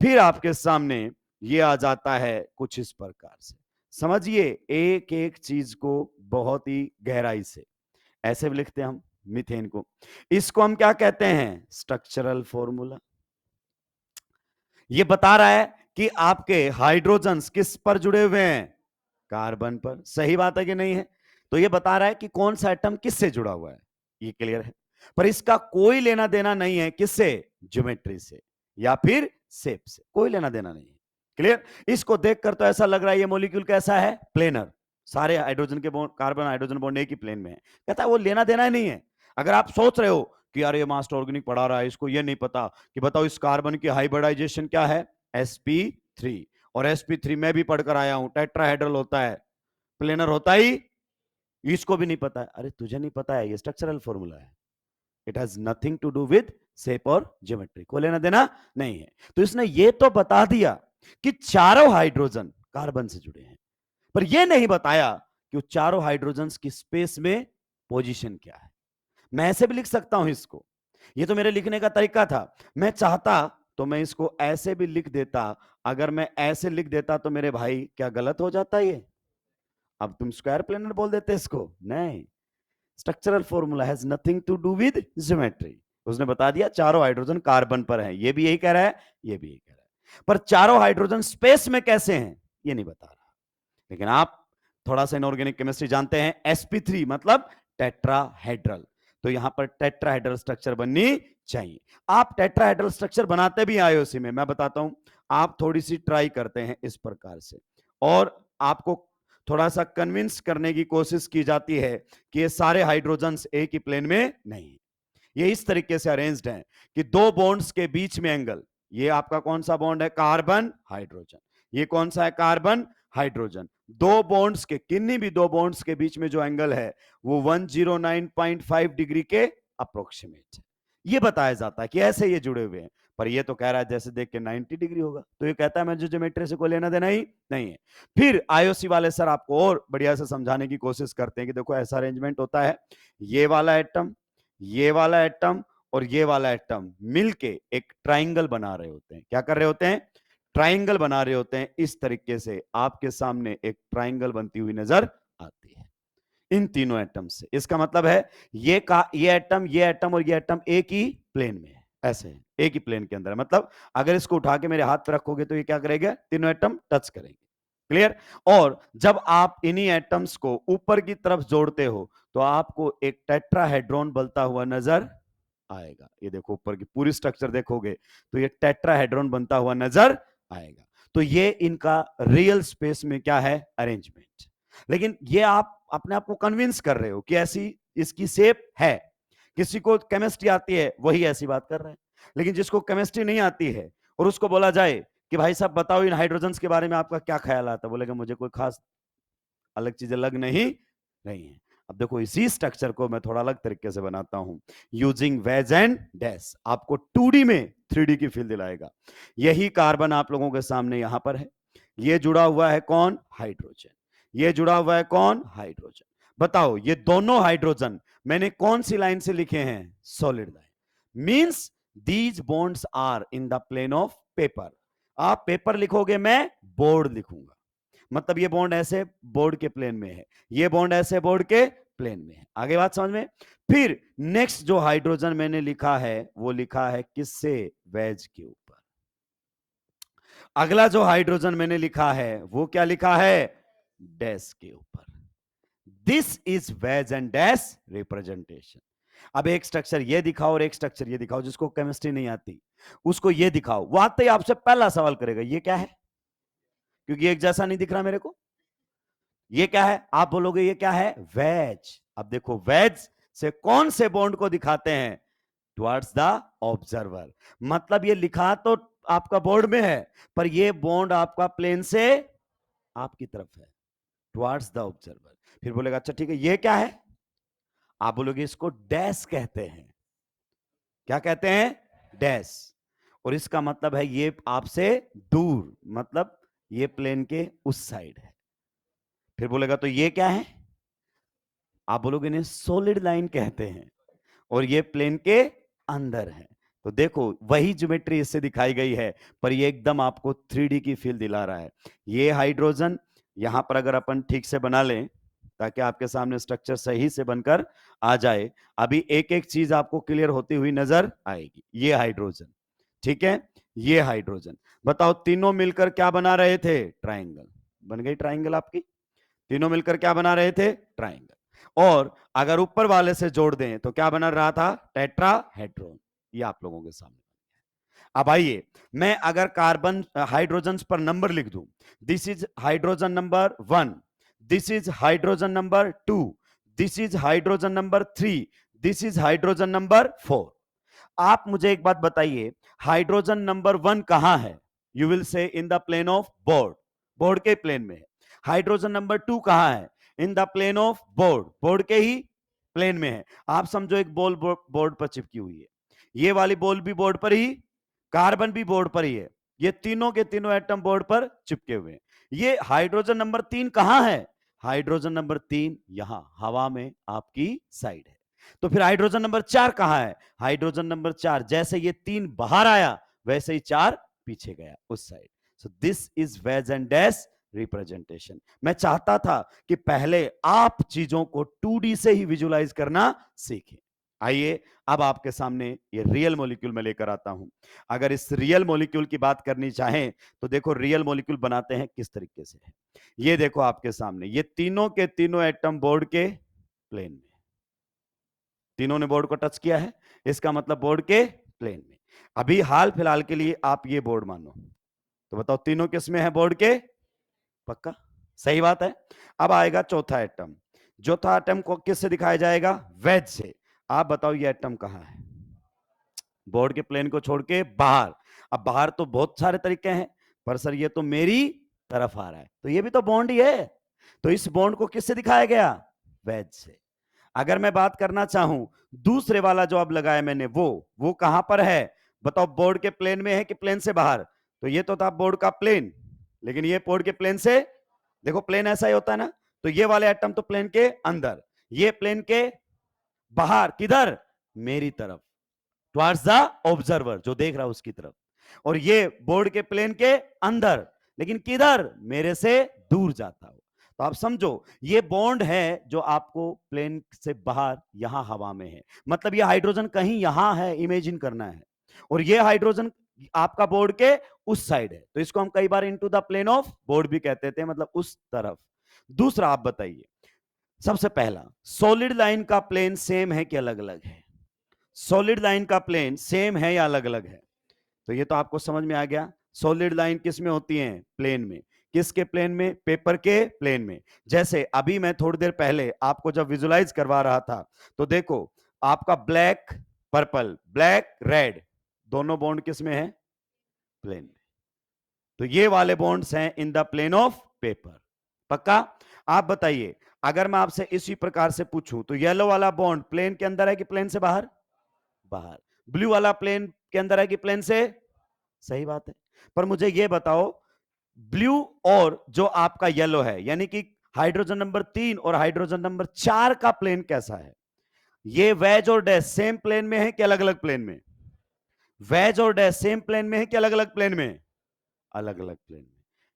फिर आपके सामने ये आ जाता है कुछ इस प्रकार से, समझिए एक एक चीज को बहुत ही गहराई से। ऐसे भी लिखते हैं हम मीथेन को, इसको हम क्या कहते हैं, स्ट्रक्चरल फॉर्मूला। ये बता रहा है कि आपके हाइड्रोजन्स किस पर जुड़े हुए हैं, कार्बन पर। सही बात है कि नहीं है? तो ये बता रहा है कि कौन सा एटम किससे जुड़ा हुआ है, ये क्लियर है। पर इसका कोई लेना देना नहीं है किससे, ज्योमेट्री से या फिर शेप से, कोई लेना देना नहीं है। क्लियर? इसको देखकर तो ऐसा लग रहा है ये मॉलिक्यूल कैसा है, प्लेनर, सारे हाइड्रोजन के बॉन्ड, कार्बन हाइड्रोजन बॉन्ड एक ही प्लेन में है। कहता है वो लेना देना ही नहीं है। अगर आप सोच रहे हो कि यार ये मास्टर ऑर्गेनिक पढ़ा रहा है, इसको ये नहीं पता कि बताओ इस कार्बन की हाइब्रिडाइजेशन क्या है, sp3, और sp3 में भी पढ़कर आया हूं टेट्राहेड्रल होता है, प्लेनर होता ही, इसको भी नहीं पता है। अरे तुझे नहीं पता है, ये स्ट्रक्चरल फॉर्मूला है, it has nothing to do with shape और ज्योमेट्री, को लेना देना नहीं है। तो इसने ये तो बता दिया कि चारों हाइड्रोजन कार्बन से जुड़े हैं, पर यह नहीं बताया कि वो चारों हाइड्रोजन की स्पेस में पोजीशन क्या है। मैं ऐसे भी लिख सकता हूं इसको, ये तो मेरे लिखने का तरीका था। मैं चाहता तो मैं इसको ऐसे भी लिख देता। अगर मैं ऐसे लिख देता तो मेरे भाई क्या गलत हो जाता ये? अब तुम स्क्वायर प्लेनर बोल देते इसको? नहीं, structural formula has nothing to do with geometry. उसने बता दिया चारों हाइड्रोजन कार्बन पर हैं, ये भी यही कह रहा है, ये भी यही कह रहा है, पर चारों हाइड्रोजन स्पेस में कैसे हैं ये नहीं बता रहा। लेकिन आप थोड़ा सा इनऑर्गेनिक केमिस्ट्री जानते हैं, sp3 मतलब टेट्राहेड्रल, तो यहां पर टेट्राहेड्रल स्ट्रक्चर बननी चाहिए। आप टेट्राहेड्रल स्ट्रक्चर बनाते भी आईओसी में, मैं बताता हूं, आप थोड़ी सी ट्राई करते हैं इस प्रकार से, और आपको थोड़ा सा कन्विंस करने की कोशिश की जाती है कि ये सारे हाइड्रोजन्स एक ही प्लेन में नहीं, ये इस तरीके से अरेंज्ड हैं कि दो बॉन्ड्स के बीच में एंगल, ये आपका कौन सा बॉन्ड है? Carbon hydrogen. ये कौन सा है? Carbon hydrogen. दो बॉन्ड्स के, किन्हीं भी दो बॉन्ड्स के बीच में जो एंगल है वो 109.5 डिग्री के अप्रोक्सीमेट है। ये बताया जाता है कि ऐसे ये जुड़े हुए हैं, पर ये तो कह रहा है जैसे देख के 90 डिग्री होगा, तो ये कहता है मैं ज्योमेट्री से कोई लेना देना ही नहीं है। फिर आईओसी वाले सर आपको और बढ़िया से समझाने की कोशिश करते हैं कि देखो ऐसा अरेंजमेंट होता है, ये वाला एटम, ये वाला एटम और ये वाला एटम मिलके एक ट्राइंगल बना रहे होते हैं। क्या कर रहे होते हैं? ट्राइंगल बना रहे होते हैं। इस तरीके से आपके सामने एक ट्राइंगल बनती हुई नजर आती है इन तीनों एटम से। इसका मतलब है ये एटम, ये एटम और ये एटम एक ही प्लेन में है, ऐसे है, एक ही प्लेन के अंदर है। मतलब अगर इसको उठा के मेरे हाथ पे रखोगे तो ये क्या करेगा? तीनों एटम टच करेंगे। क्लियर? और जब आप इन्हीं एटम्स को ऊपर की तरफ जोड़ते हो तो आपको एक टेट्राहेड्रॉन बनता हुआ नजर आएगा। ये देखो ऊपर की पूरी स्ट्रक्चर देखोगे तो ये टेट्राहेड्रॉन बनता हुआ नजर आएगा। तो ये इनका रियल स्पेस में क्या है? अरेंजमेंट। लेकिन ये आप अपने आप को कन्विंस कर रहे हो कि ऐसी इसकी शेप है। किसी को केमिस्ट्री आती है वही ऐसी बात कर रहे हैं, लेकिन जिसको केमिस्ट्री नहीं आती है और उसको बोला जाए कि भाई साहब बताओ इन हाइड्रोजन्स के बारे में आपका क्या ख्याल आता है, बोलेगा मुझे कोई खास अलग चीजें लग नहीं रही हैं। अब देखो इसी स्ट्रक्चर को मैं थोड़ा अलग तरीके से बनाता हूं, यूजिंग वेज एंड डैश, आपको 2D में 3D की फील दिलाएगा। यही कार्बन आप लोगों के सामने यहां पर है, ये जुड़ा हुआ है कौन? हाइड्रोजन। ये जुड़ा हुआ है कौन? हाइड्रोजन। बताओ ये दोनों हाइड्रोजन मैंने कौन सी लाइन से लिखे हैं? Solid line. Means these bonds are in the plane of paper. आप पेपर लिखोगे, मैं बोर्ड लिखूंगा, मतलब ये बॉन्ड ऐसे बोर्ड के प्लेन में है, ये बॉन्ड ऐसे बोर्ड के प्लेन में है। आगे बात समझ में? फिर नेक्स्ट जो हाइड्रोजन मैंने लिखा है वो लिखा है किससे? वेज के ऊपर। अगला जो हाइड्रोजन मैंने लिखा है वो क्या लिखा है? डैश के ऊपर। This is wedge and dash representation. अब एक स्ट्रक्चर ये दिखाओ और एक स्ट्रक्चर ये दिखाओ, जिसको केमिस्ट्री नहीं आती उसको ये दिखाओ, वो आते ही आपसे पहला सवाल करेगा ये क्या है, क्योंकि एक जैसा नहीं दिख रहा मेरे को। ये क्या है? आप बोलोगे ये क्या है? वेज। अब देखो वेज से कौन से बॉन्ड को दिखाते हैं? Towards the observer. मतलब ये लिखा तो आपका बोर्ड में है, पर ये बॉन्ड आपका प्लेन से आपकी तरफ है, टुवर्ड्स द ऑब्जर्वर। फिर बोलेगा अच्छा ठीक है ये क्या है? आप बोलोगे इसको डैश कहते हैं। क्या कहते हैं? डैश। और इसका मतलब है ये आपसे दूर, मतलब ये प्लेन के उस साइड है। फिर बोलेगा तो ये क्या है? आप बोलोगे इन्हें सॉलिड लाइन कहते हैं और ये प्लेन के अंदर है। तो देखो वही ज्योमेट्री इससे दिखाई गई है, पर ये एकदम आपको 3D की फील दिला रहा है। ये हाइड्रोजन यहां पर अगर अपन ठीक से बना लें ताकि आपके सामने स्ट्रक्चर सही से बनकर आ जाए, अभी एक एक चीज आपको क्लियर होती हुई नजर आएगी। ये हाइड्रोजन, ठीक है, ये हाइड्रोजन। बताओ तीनों मिलकर क्या बना रहे थे? ट्राइंगल। बन गई ट्राइंगल आपकी। तीनों मिलकर क्या बना रहे थे? ट्राइंगल। और अगर ऊपर वाले से जोड़ दें तो क्या बना रहा था? टेट्राहेड्रॉन। ये आप लोगों के सामने। अब आइए, मैं अगर कार्बन हाइड्रोजन पर नंबर लिख दूं, this is hydrogen number 1, this is hydrogen number 2, this is hydrogen number 3, this is hydrogen number 4। आप मुझे एक बात बताइए, हाइड्रोजन नंबर 1 कहां है? You will say in the plane of board, board के प्लेन में है। हाइड्रोजन नंबर 2 कहां है? In the plane of board, board के ही प्लेन में है। आप समझो एक बॉल बोर्ड पर चिपकी हुई है। ये वाली बॉल भी बोर्ड पर ही, कार्बन भी बोर्ड पर ही है, ये तीनों के तीनों एटम बोर्ड पर चिपके हुए हैं। ये हाइड्रोजन नंबर 3 कहां है? हाइड्रोजन नंबर 3 यहां हवा में आपकी साइड है। तो फिर हाइड्रोजन नंबर 4 कहां है? हाइड्रोजन नंबर 4 जैसे ये 3 बाहर आया वैसे ही 4 पीछे गया उस side. So this is wedge and dash representation. मैं चाहता था कि पहले आप चीजों को 2D से ही विजुलाइज करना सीखें। आइए अब आपके सामने ये रियल मॉलिक्यूल में लेकर आता हूं। अगर इस रियल मॉलिक्यूल की बात करनी चाहें तो देखो रियल मॉलिक्यूल बनाते हैं किस तरीके से है। ये देखो आपके सामने, ये तीनों के तीनों एटम बोर्ड के प्लेन में, तीनों ने बोर्ड को टच किया है, इसका मतलब बोर्ड के प्लेन में। अभी हाल फिलहाल के लिए आप ये बोर्ड मानो, तो बताओ तीनों किस में है? बोर्ड के। पक्का? सही बात है। अब आएगा चौथा एटम। चौथा एटम को किससे दिखाया जाएगा? वेज से। आप बताओ ये एटम कहां है? बोर्ड के प्लेन को छोड़ के बाहर। अब बाहर तो बहुत सारे तरीके हैं, पर सर ये तो मेरी तरफ आ रहा है, तो ये भी तो बॉन्ड ही है। तो इस बॉन्ड को किससे दिखाया गया? वेज से। अगर मैं बात करना चाहूं दूसरे वाला जो अब लगाया मैंने, वो कहां पर है? बताओ बोर्ड के प्लेन में है कि प्लेन से बाहर? तो ये तो था बोर्ड का प्लेन, लेकिन ये बोर्ड के प्लेन से, देखो प्लेन ऐसा ही होता है ना, तो ये वाले एटम तो प्लेन के अंदर, ये प्लेन के बाहर। किधर? मेरी तरफ, टुवर्ड्स द ऑब्जर्वर, जो देख रहा है उसकी तरफ। और ये बोर्ड के प्लेन के अंदर, लेकिन किधर? मेरे से दूर जाता हो। तो आप समझो ये बॉन्ड है जो आपको प्लेन से बाहर यहां हवा में है, मतलब ये हाइड्रोजन कहीं यहां है, इमेजिन करना है। और ये हाइड्रोजन आपका बोर्ड के उस साइड है, तो इसको हम कई बार into the plane of board भी कहते थे, मतलब उस तरफ। दूसरा आप बताइए, सबसे पहला सॉलिड लाइन का प्लेन सेम है कि अलग अलग है? सॉलिड लाइन का प्लेन सेम है या अलग अलग है? तो ये तो आपको समझ में आ गया। सॉलिड लाइन किस में होती है? प्लेन में। किसके प्लेन में? पेपर के प्लेन में। जैसे अभी मैं थोड़ी देर पहले आपको जब विजुलाइज करवा रहा था, तो देखो आपका ब्लैक पर्पल, ब्लैक रेड, दोनों बॉन्ड किस में है? प्लेन में। तो ये वाले बॉन्ड्स हैं in the plane of paper. पक्का? आप बताइए, अगर मैं आपसे इसी प्रकार से पूछूं तो येलो वाला बॉन्ड प्लेन के अंदर है कि प्लेन से बाहर? बाहर। ब्लू वाला प्लेन के अंदर है कि प्लेन से? सही बात है। पर मुझे यह बताओ, ब्लू और जो आपका येलो है, यानी कि हाइड्रोजन नंबर 3 और हाइड्रोजन नंबर 4 का प्लेन कैसा है? ये वेज और डैश सेम प्लेन में है कि अलग अलग प्लेन में? वेज और डैश सेम प्लेन में है कि अलग अलग प्लेन में? अलग अलग प्लेन में।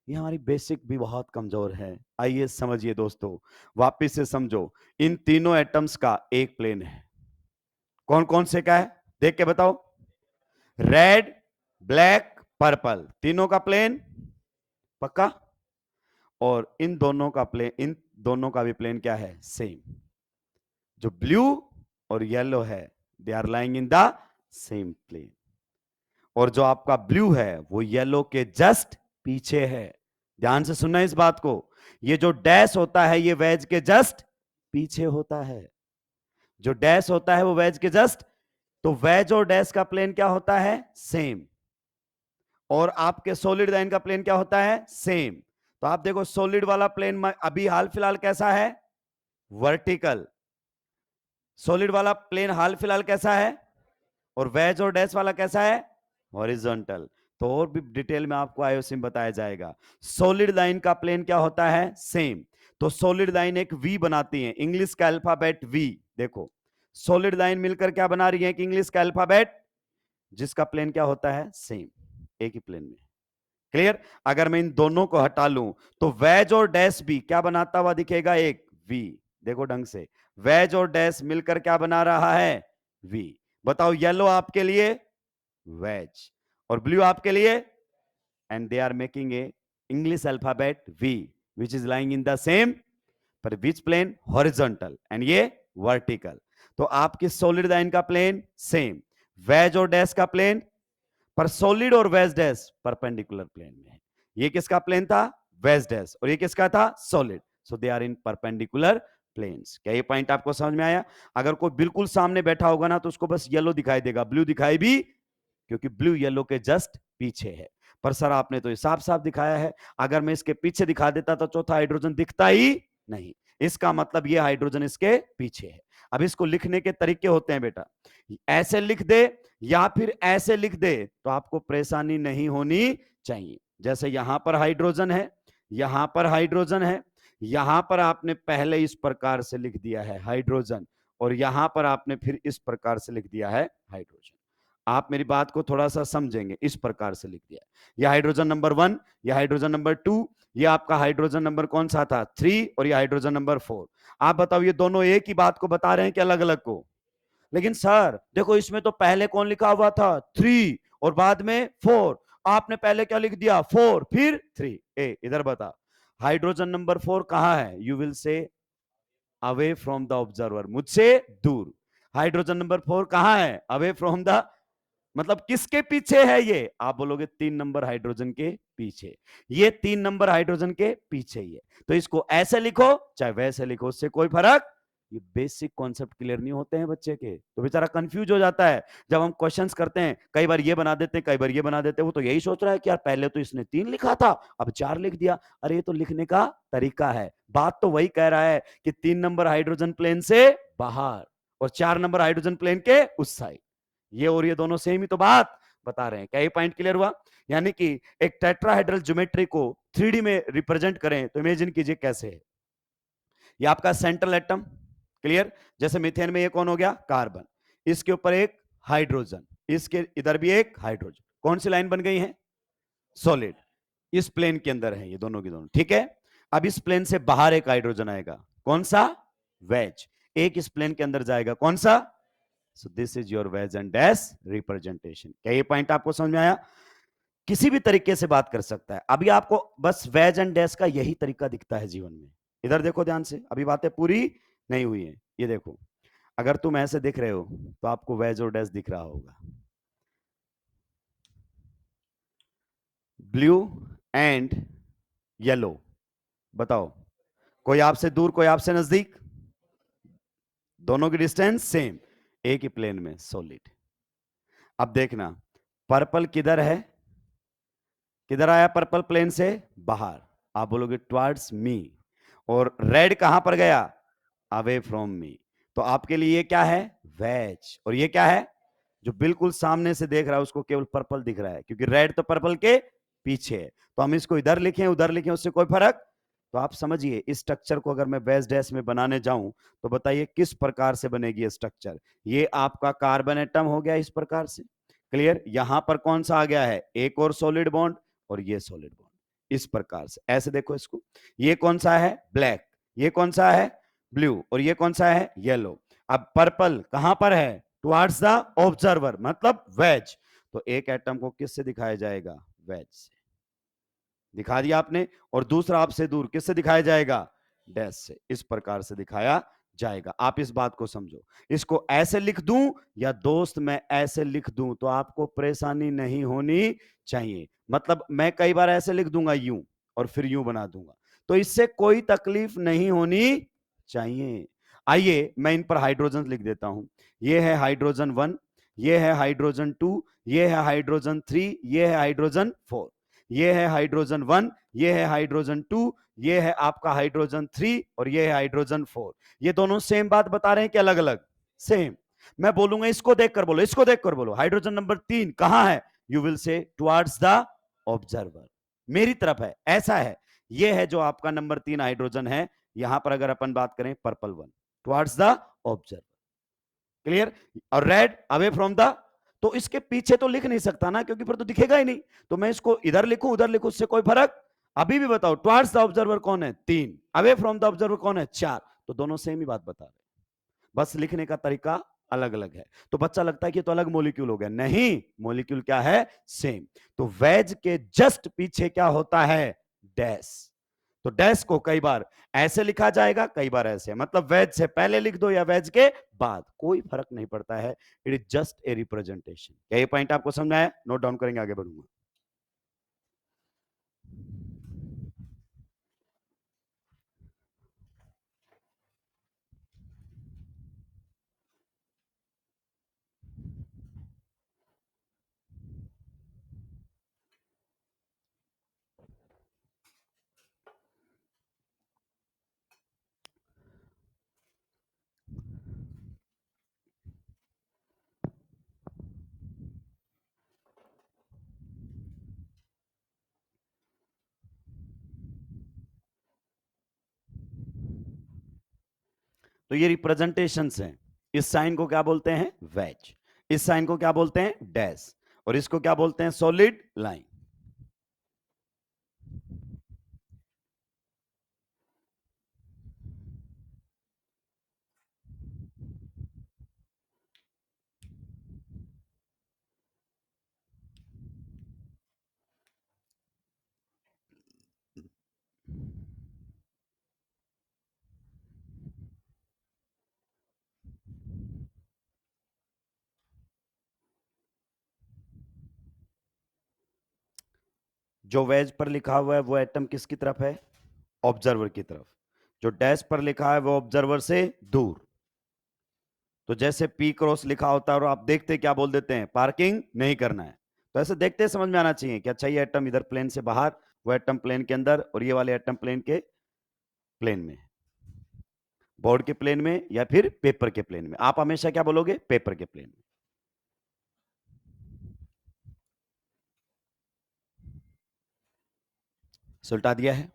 ये हमारी बेसिक भी बहुत कमजोर है। आइए समझिए दोस्तों, वापिस से समझो, इन तीनों एटम्स का एक प्लेन है। कौन कौन से का है देख के बताओ? रेड, ब्लैक, पर्पल, तीनों का प्लेन। पक्का? और इन दोनों का प्लेन, इन दोनों का भी प्लेन क्या है? सेम। जो ब्लू और येलो है, they are lying in the same plane. और जो आपका ब्लू है वो येलो के जस्ट पीछे है। ध्यान से सुनना इस बात को, ये जो डैश होता है ये वेज के जस्ट पीछे होता है। जो डैश होता है वो वेज के जस्ट, तो वेज और डैश का प्लेन क्या होता है? सेम। और आपके सॉलिड लाइन का प्लेन क्या होता है? सेम। तो आप देखो सॉलिड वाला प्लेन अभी हाल फिलहाल कैसा है? वर्टिकल। सॉलिड वाला प्लेन हाल फिलहाल कैसा है? और वेज और डैश वाला कैसा है? हॉरिजॉन्टल। तो और भी डिटेल में आपको आईओसी में बताया जाएगा। सॉलिड लाइन का प्लेन क्या होता है? सेम। तो सॉलिड लाइन एक वी बनाती है, इंग्लिश का अल्फाबेट वी। देखो सॉलिड लाइन मिलकर क्या बना रही है? कि इंग्लिश का अल्फाबेट, जिसका प्लेन क्या होता है? सेम, एक ही प्लेन में। क्लियर? अगर मैं इन दोनों को हटा लूं तो वेज और डैश भी क्या बनाता हुआ दिखेगा? एक वी। देखो ढंग से, वेज और डैश मिलकर क्या बना रहा है? वी। बताओ येलो आपके लिए वेज और ब्लू आपके लिए, and they are making a English alphabet V which is lying in the same, पर विच प्लेन? हॉरिजॉन्टल, एंड ये वर्टिकल। तो आपकी सॉलिड लाइन का प्लेन सेम, वेज और डैश का प्लेन, पर सॉलिड और वेज डैश परपेंडिकुलर प्लेन में है। ये किसका प्लेन था? Wedge dash. और ये किसका था? Solid. So they are in perpendicular planes. क्या ये पॉइंट आपको समझ में आया? अगर कोई बिल्कुल सामने बैठा होगा ना तो उसको बस येलो दिखाई देगा, ब्लू दिखाई भी, क्योंकि ब्लू येलो के जस्ट पीछे है। पर सर आपने तो साफ साफ दिखाया है, अगर मैं इसके पीछे दिखा देता तो चौथा हाइड्रोजन दिखता ही नहीं। इसका मतलब ये हाइड्रोजन इसके पीछे है। अब इसको लिखने के तरीके होते हैं बेटा, ऐसे लिख दे या फिर ऐसे लिख दे तो आपको परेशानी नहीं होनी चाहिए। जैसे यहां पर हाइड्रोजन है, यहां पर हाइड्रोजन है, यहां पर आपने पहले इस प्रकार से लिख दिया है हाइड्रोजन, और यहां पर आपने फिर इस प्रकार से लिख दिया है हाइड्रोजन। आप मेरी बात को थोड़ा सा समझेंगे, इस प्रकार से लिख दिया। यह हाइड्रोजन नंबर 1, यह हाइड्रोजन नंबर 2, ये आपका हाइड्रोजन नंबर कौन सा था 3, और ये हाइड्रोजन नंबर 4। आप बताओ ये दोनों एक ही बात को बता रहे हैं कि अलग अलग को? लेकिन सर देखो इसमें तो पहले कौन लिखा हुआ था 3 और बाद में 4, आपने पहले क्या लिख दिया 4 फिर 3। ए इधर बता, हाइड्रोजन नंबर 4 कहां है? यू विल से अवे फ्रॉम द ऑब्जर्वर, मुझसे दूर। हाइड्रोजन नंबर 4 कहां है? अवे फ्रॉम द, मतलब किसके पीछे है ये? आप बोलोगे 3 नंबर हाइड्रोजन के पीछे। ये 3 नंबर हाइड्रोजन के पीछे ही है। तो इसको ऐसे लिखो चाहे वैसे लिखो, उससे कोई फर्क, ये बेसिक कॉन्सेप्ट क्लियर नहीं होते हैं बच्चे के, तो बेचारा कंफ्यूज हो जाता है। जब हम क्वेश्चंस करते हैं कई बार ये बना देते हैं, कई बार ये बना देते हैं, वो तो यही सोच रहा है कि यार पहले तो इसने 3 लिखा था अब 4 लिख दिया। अरे ये तो लिखने का तरीका है, बात तो वही कह रहा है कि 3 नंबर हाइड्रोजन प्लेन से बाहर और 4 नंबर हाइड्रोजन प्लेन के उस साइड, ये और ये दोनों सेम ही तो बात बता रहे हैं। क्या ये पॉइंट क्लियर हुआ? यानी कि एक टेट्राहेड्रल ज्योमेट्री को 3D में रिप्रेजेंट करें तो इमेजिन कीजिए कैसे है। ये आपका सेंट्रल एटम, क्लियर? जैसे मीथेन में ये कौन हो गया? कार्बन, इसके ऊपर एक हाइड्रोजन, इसके इधर भी एक हाइड्रोजन, कौन सी लाइन बन गई है? सॉलिड। इस प्लेन के अंदर है ये दोनों की दोनों, ठीक है। अब इस प्लेन से बाहर एक हाइड्रोजन आएगा, कौन सा? वेज। एक इस प्लेन के अंदर जाएगा, कौन सा? सो this is your ways and dash representation. क्या ये पॉइंट आपको समझ में आया? किसी भी तरीके से बात कर सकता है। अभी आपको बस वेज एंड डैश का यही तरीका दिखता है जीवन में। इधर देखो ध्यान से, अभी बातें पूरी नहीं हुई है। ये देखो, अगर तुम ऐसे दिख रहे हो तो आपको वेज और डैश दिख रहा होगा, ब्लू एंड येलो। बताओ, कोई आपसे दूर कोई आपसे नजदीक, दोनों की डिस्टेंस सेम, एक ही प्लेन में सॉलिड। अब देखना, पर्पल किधर है? किधर आया पर्पल? प्लेन से बाहर। आप बोलोगे टुवर्ड्स मी। और रेड कहां पर गया? Away from me. तो आपके लिए ये क्या है? वेज। और ये क्या है? जो बिल्कुल सामने से देख रहा है उसको केवल पर्पल दिख रहा है, क्योंकि रेड तो पर्पल के पीछे है। तो हम इसको इधर लिखें उधर लिखें उससे कोई फर्क। तो आप समझिए, इस स्ट्रक्चर को अगर मैं बेस डैश में बनाने जाऊं तो बताइए किस प्रकार से बनेगी ये स्ट्रक्चर। ये आपका कार्बन एटम हो गया इस प्रकार से, क्लियर? यहां पर कौन सा आ गया है? एक और सॉलिड बॉन्ड, और ये सॉलिड बॉन्ड, इस प्रकार से। ऐसे देखो इसको, ये कौन सा है? ब्लैक। ये कौन सा है? ब्लू। और ये कौन सा है? येलो। अब पर्पल कहां पर है? टुवर्ड्स द ऑब्जर्वर, मतलब वेज। तो एक एटम को किससे दिखाया जाएगा? वेज से दिखा दिया आपने, और दूसरा आपसे दूर किससे दिखाया जाएगा? डैश से। इस प्रकार से दिखाया जाएगा। आप इस बात को समझो। इसको ऐसे लिख दूं या दोस्त मैं ऐसे लिख दूं तो आपको परेशानी नहीं होनी चाहिए। मतलब मैं कई बार ऐसे लिख दूंगा यूं और फिर यूं बना दूंगा, तो इससे कोई तकलीफ नहीं होनी चाहिए। आइए मैं इन पर हाइड्रोजन लिख देता हूं। ये है हाइड्रोजन 1, ये है हाइड्रोजन 2, ये है हाइड्रोजन 3, ये है हाइड्रोजन 4। ये है हाइड्रोजन 1, ये है हाइड्रोजन 2, ये है आपका हाइड्रोजन 3, और ये है हाइड्रोजन 4। ये दोनों सेम बात बता रहे हैं कि अलग अलग? सेम। मैं बोलूंगा इसको देखकर बोलो, इसको देखकर बोलो, हाइड्रोजन नंबर 3 कहां है? यू विल से टुवर्ड्स द ऑब्जर्वर, मेरी तरफ है, ऐसा है। ये है जो आपका नंबर 3 हाइड्रोजन है। यहां पर अगर अपन बात करें purple 1, towards the observer, clear? और रेड अवे फ्रॉम द, तो इसके पीछे तो लिख नहीं सकता ना, क्योंकि फिर तो दिखेगा ही नहीं। तो मैं इसको इधर लिखूं उधर लिखूं, उससे कोई फर्क? अभी भी बताओ, टुवर्ड्स द ऑब्जर्वर कौन है? 3, अवे फ्रॉम द ऑब्जर्वर कौन है? 4। तो दोनों सेम ही बात बता रहे, बस लिखने का तरीका अलग अलग है। तो बच्चा लगता है कि तो अलग मॉलिक्यूल हो गया, नहीं, मॉलिक्यूल क्या है? सेम। तो वेज के जस्ट पीछे क्या होता है? डैश। तो डैश को कई बार ऐसे लिखा जाएगा, कई बार ऐसे, मतलब वेज से पहले लिख दो या वेज के बाद, कोई फर्क नहीं पड़ता है। It is just a representation. क्या ये पॉइंट आपको समझ में आया? नोट डाउन करेंगे, आगे बढ़ूंगा। तो ये रिप्रेजेंटेशंस हैं। इस साइन को क्या बोलते हैं? वेज। इस साइन को क्या बोलते हैं? डैश। और इसको क्या बोलते हैं? Solid line. जो वेज पर लिखा हुआ है वो एटम किसकी तरफ है? ऑब्जर्वर की तरफ। जो डैश पर लिखा है वो ऑब्जर्वर से दूर। तो जैसे पी क्रॉस लिखा होता है और आप देखते क्या बोल देते हैं? पार्किंग नहीं करना है। तो ऐसे देखते समझ में आना चाहिए कि अच्छा ये एटम इधर प्लेन से बाहर, वो एटम प्लेन के अंदर, और ये वाले एटम प्लेन के प्लेन में, बोर्ड के प्लेन में या फिर पेपर के प्लेन में। आप हमेशा क्या बोलोगे? पेपर के प्लेन में। सुलटा दिया है।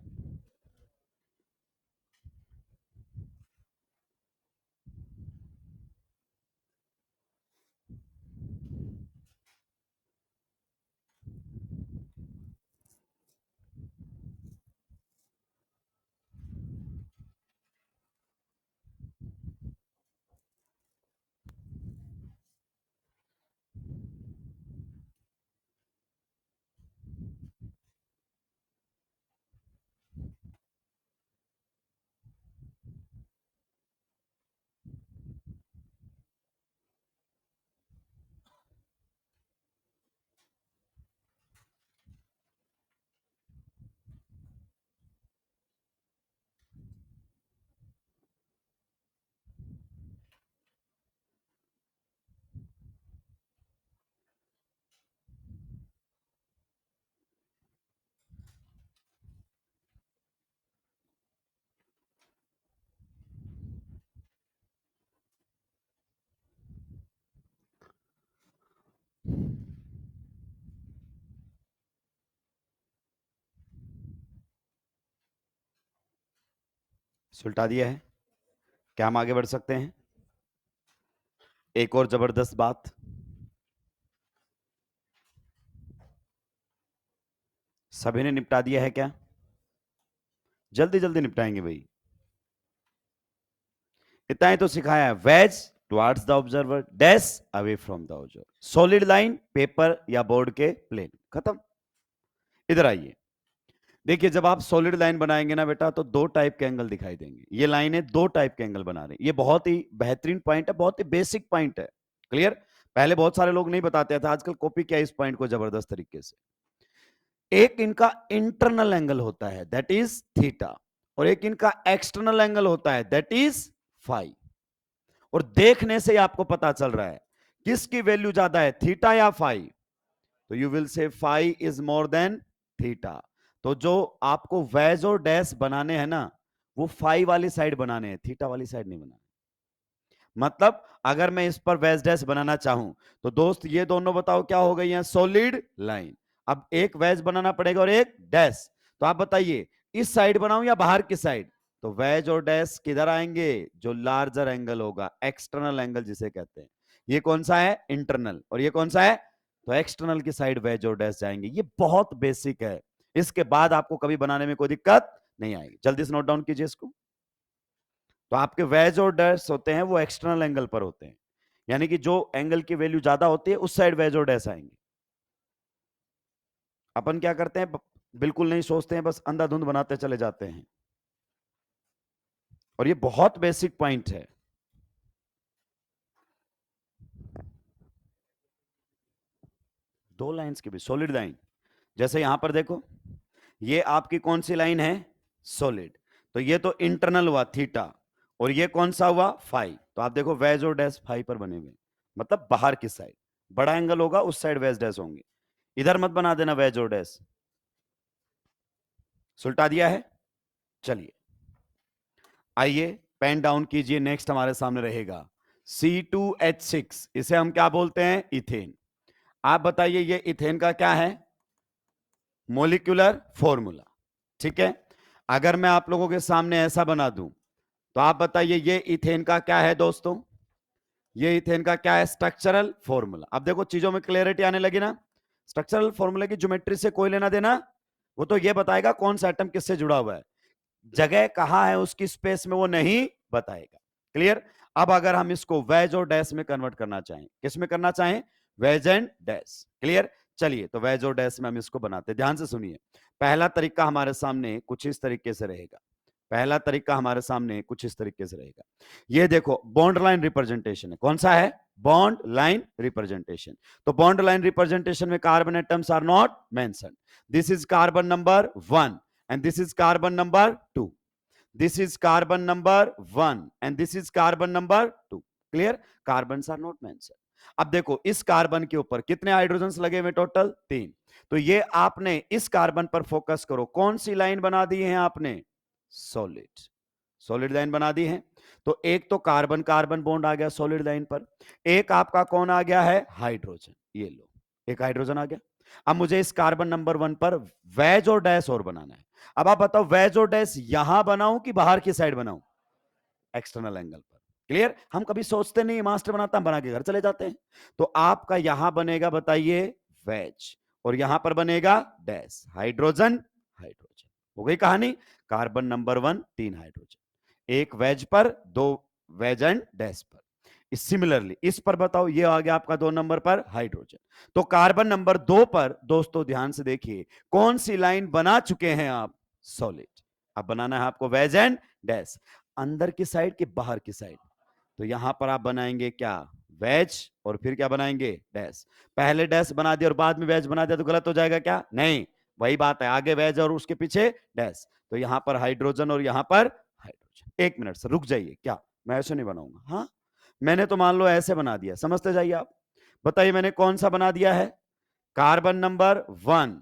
सुलटा दिया है। क्या हम आगे बढ़ सकते हैं? एक और जबरदस्त बात, सभी ने निपटा दिया है क्या? जल्दी जल्दी निपटाएंगे भाई। इतना ही तो सिखाया है। Wedge towards the observer, dash away from the observer, solid line paper या बोर्ड के प्लेन। खत्म। इधर आइए। देखिए जब आप सॉलिड लाइन बनाएंगे ना बेटा, तो दो टाइप के एंगल दिखाई देंगे। ये लाइनें दो टाइप के एंगल बना रही हैं। ये बहुत ही बेहतरीन पॉइंट है, बहुत ही बेसिक पॉइंट है। क्लियर? पहले बहुत सारे लोग नहीं बताते थे, आजकल कॉपी किया इस पॉइंट को जबरदस्त तरीके से। एक इनका इंटरनल एंगल होता है, दैट इज थीटा, और एक इनका एक्सटर्नल एंगल होता है, दैट इज फाई। और देखने से आपको पता चल रहा है किसकी वैल्यू ज्यादा है, थीटा या फाई। तो you will say phi is more than theta. तो जो आपको वेज और डैश बनाने हैं ना, वो फाई वाली साइड बनाने हैं, थीटा वाली साइड नहीं बनाने। मतलब अगर मैं इस पर वेज डैश बनाना चाहूं, तो दोस्त ये दोनों बताओ क्या हो गई हैं? Solid line. अब एक वेज बनाना पड़ेगा और एक डैश। तो आप बताइए इस साइड बनाऊं या बाहर की साइड? तो वेज और डैश किधर आएंगे? जो लार्जर एंगल होगा, एक्सटर्नल एंगल जिसे कहते हैं। ये कौन सा है? इंटरनल। और ये कौन सा है? तो एक्सटर्नल की साइड वेज और डैश जाएंगे। ये बहुत बेसिक है, इसके बाद आपको कभी बनाने में कोई दिक्कत नहीं आएगी। जल्दी से नोट डाउन कीजिए इसको। तो आपके वेज और डैश होते हैं वो एक्सटर्नल एंगल पर होते हैं, यानी कि जो एंगल की वैल्यू ज्यादा होती है उस साइड वेज और डैश आएंगे। अपन क्या करते हैं? बिल्कुल नहीं सोचते हैं, बस अंधाधुंध बनाते चले जाते हैं। और ये बहुत बेसिक पॉइंट है। दो लाइंस के भी सॉलिड लाइन, जैसे यहां पर देखो, ये आपकी कौन सी लाइन है? सॉलिड। तो ये तो इंटरनल हुआ थीटा, और ये कौन सा हुआ? फाई। तो आप देखो वेज और डैश फाई पर बने हुए, मतलब बाहर की साइड बड़ा एंगल होगा, उस साइड वेज डैश होंगे। इधर मत बना देना वेज और डैश। सुलटा दिया है। चलिए आइए पेन डाउन कीजिए। नेक्स्ट हमारे सामने रहेगा C2H6। इसे हम क्या बोलते हैं? इथेन। आप बताइए ये इथेन का क्या है? Molecular formula. ठीक है। अगर मैं आप लोगों के सामने ऐसा बना दूं, तो आप बताइए ये इथेन का क्या है दोस्तों, ये इथेन का क्या है, स्ट्रक्चरल फॉर्मूला। अब देखो चीजों में क्लियरिटी आने लगी ना, स्ट्रक्चरल फॉर्मूला की ज्योमेट्री से कोई लेना देना, वो तो ये बताएगा कौन सा एटम किससे जुड़ा हुआ है, जगह कहां है उसकी स्पेस में वो नहीं बताएगा। क्लियर। अब अगर हम इसको वेज और डैश में कन्वर्ट करना चाहें, किस में करना चाहें, वेज एंड डैश। क्लियर। चलिए तो वेज और डैश में हम इसको बनाते हैं। ध्यान से सुनिए, पहला तरीका हमारे सामने कुछ इस तरीके से रहेगा, पहला तरीका हमारे सामने कुछ इस तरीके से रहेगा। ये देखो बॉन्ड लाइन रिप्रेजेंटेशन है, कौन सा है, बॉन्ड लाइन रिप्रेजेंटेशन। तो बॉन्ड लाइन रिप्रेजेंटेशन में carbon atoms are not mentioned. This is carbon number 1 and this is carbon number 2, this is carbon number 1 and this is carbon number 2। Clear, carbons are not mentioned. अब देखो इस कार्बन के ऊपर कितने हाइड्रोजन्स लगे हुए, टोटल 3। तो ये आपने इस कार्बन पर फोकस करो, कौन सी लाइन बना दी है आपने, सॉलिड, सॉलिड लाइन बना दी है। तो एक तो कार्बन कार्बन बॉन्ड आ गया सॉलिड लाइन पर, एक आपका कौन आ गया है, हाइड्रोजन, ये लो एक हाइड्रोजन आ गया। अब मुझे इस कार्बन नंबर 1 पर वेज और डैश और बनाना है। अब आप बताओ वेज और डैश यहां बनाऊं कि बाहर की साइड बनाऊं, एक्सटर्नल एंगल पर। क्लियर, हम कभी सोचते नहीं, मास्टर बनाता हम बना के घर चले जाते हैं। तो आपका यहां बनेगा बताइए वेज, और यहां पर बनेगा डैश, हाइड्रोजन हाइड्रोजन। हो गई कहानी, कार्बन नंबर 1 3 हाइड्रोजन, एक वेज पर, दो वेज एंड डैश पर। सिमिलरली इस पर बताओ, ये आ गया आपका 2 नंबर पर हाइड्रोजन। तो कार्बन नंबर 2 पर दोस्तों ध्यान से देखिए कौन सी लाइन बना चुके हैं आप, सॉलिड। अब बनाना है आपको वेज एंड डैश, अंदर की साइड की बाहर की साइड। तो यहां पर आप बनाएंगे क्या, वेज, और फिर क्या बनाएंगे, डैश। पहले डैश बना दिया और बाद में वेज बना दिया तो गलत हो जाएगा क्या, नहीं, वही बात है, आगे वेज और उसके पीछे डैश। तो यहां पर हाइड्रोजन और यहां पर हाइड्रोजन। एक मिनट से रुक जाइए, क्या मैं ऐसे नहीं बनाऊंगा, हाँ मैंने तो मान लो ऐसे बना दिया, समझते जाइए आप। बताइए मैंने कौन सा बना दिया है, कार्बन नंबर 1,